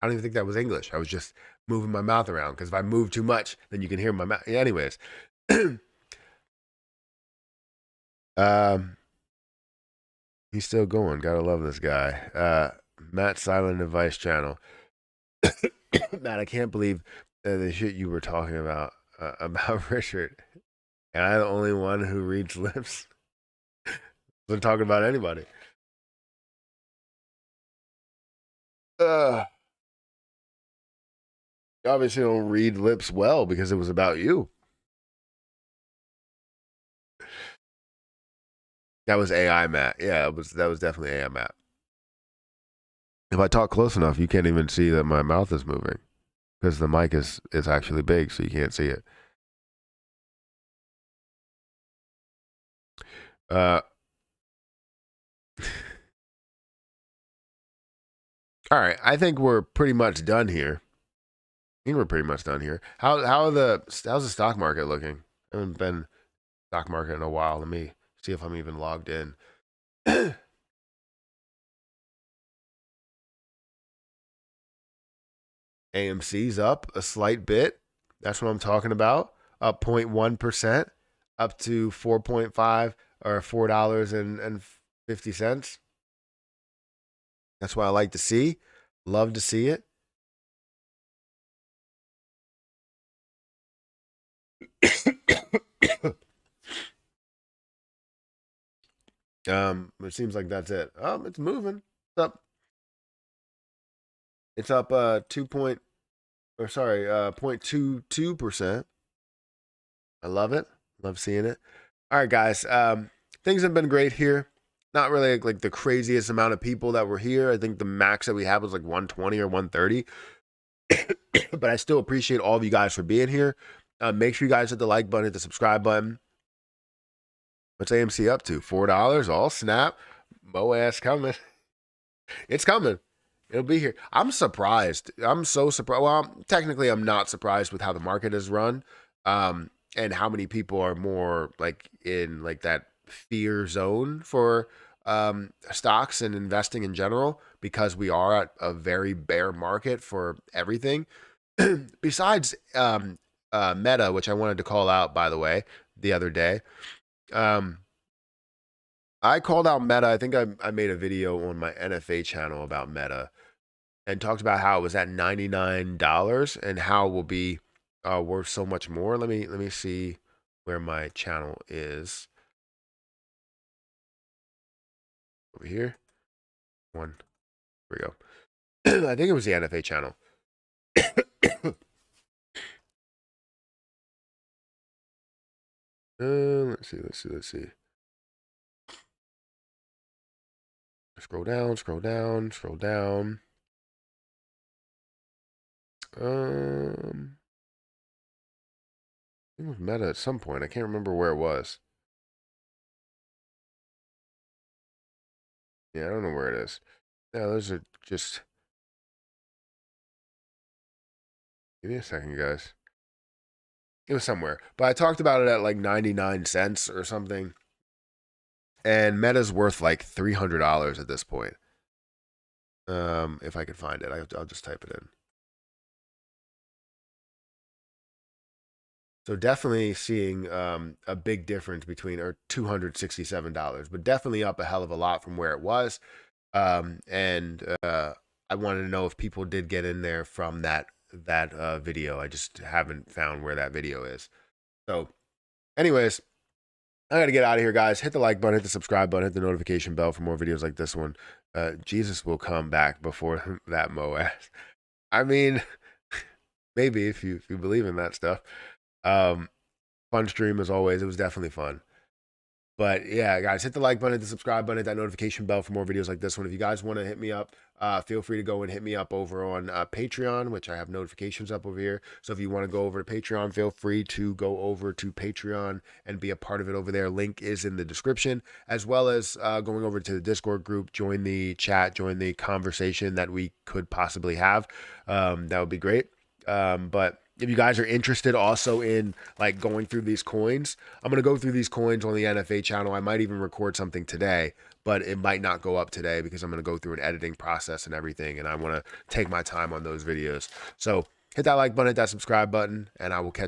I don't even think that was English. I was just moving my mouth around because if I move too much, then you can hear my mouth. Yeah, anyways, um, he's still going. Gotta love this guy. Matt Silent Advice Channel. Matt, I can't believe the shit you were talking about Richard. And I'm the only one who reads lips. Wasn't talking about anybody. Uh, you obviously don't read lips well because it was about you. That was AI Matt. Yeah, that was definitely AI Matt. If I talk close enough, you can't even see that my mouth is moving because the mic is actually big, so you can't see it. Uh, all right, I think we're pretty much done here. I think we're pretty much done here. How's the stock market looking? I haven't been stock market in a while. Let me see if I'm even logged in. AMC's up a slight bit. That's what I'm talking about. Up 0.1%, up to 4.5 or $4.50. That's what I like to see. Love to see it. It seems like that's it. It's moving. It's up. It's up 2 point or sorry, 0.22%. I love it. Love seeing it. All right, guys. Things have been great here. Not really like the craziest amount of people that were here. I think the max that we had was like 120 or 130. But I still appreciate all of you guys for being here. Make sure you guys hit the like button, hit the subscribe button. What's AMC up to? $4? All snap. Mo ass coming. It's coming. It'll be here. I'm surprised. I'm so surprised. Well, technically, I'm not surprised with how the market is run, and how many people are more like in like that fear zone for stocks and investing in general because we are at a very bear market for everything. Besides Meta, which I wanted to call out by the way the other day. Um, I called out Meta. I think I made a video on my NFA channel about Meta and talked about how it was at $99 and how it will be worth so much more. Let me see where my channel is over here. One, here we go. I think it was the NFA channel. Let's see. Scroll down, scroll down, scroll down. I think it was Meta at some point. I can't remember where it was. Yeah, I don't know where it is. Yeah, those are just. Give me a second, guys. It was somewhere, but I talked about it at like 99 cents or something. And Meta's worth like $300 at this point. If I could find it, I'll just type it in. So definitely seeing a big difference between, or $267, but definitely up a hell of a lot from where it was. And I wanted to know if people did get in there from that video. I just haven't found where that video is. So, anyways, I got to get out of here, guys. Hit the like button, hit the subscribe button, hit the notification bell for more videos like this one. Jesus will come back before that Moaz. I mean, maybe if you believe in that stuff. Um, Fun stream as always. It was definitely fun. But yeah, guys, hit the like button, hit the subscribe button, hit that notification bell for more videos like this one. If you guys want to hit me up, feel free to go and hit me up over on Patreon, which I have notifications up over here. So if you want to go over to Patreon, feel free to go over to Patreon and be a part of it over there. Link is in the description, as well as going over to the Discord group, join the chat, join the conversation that we could possibly have. That would be great. But if you guys are interested also in like going through these coins, I'm going to go through these coins on the NFA channel. I might even record something today, but it might not go up today because I'm going to go through an editing process and everything. And I want to take my time on those videos. So hit that like button, hit that subscribe button, and I will catch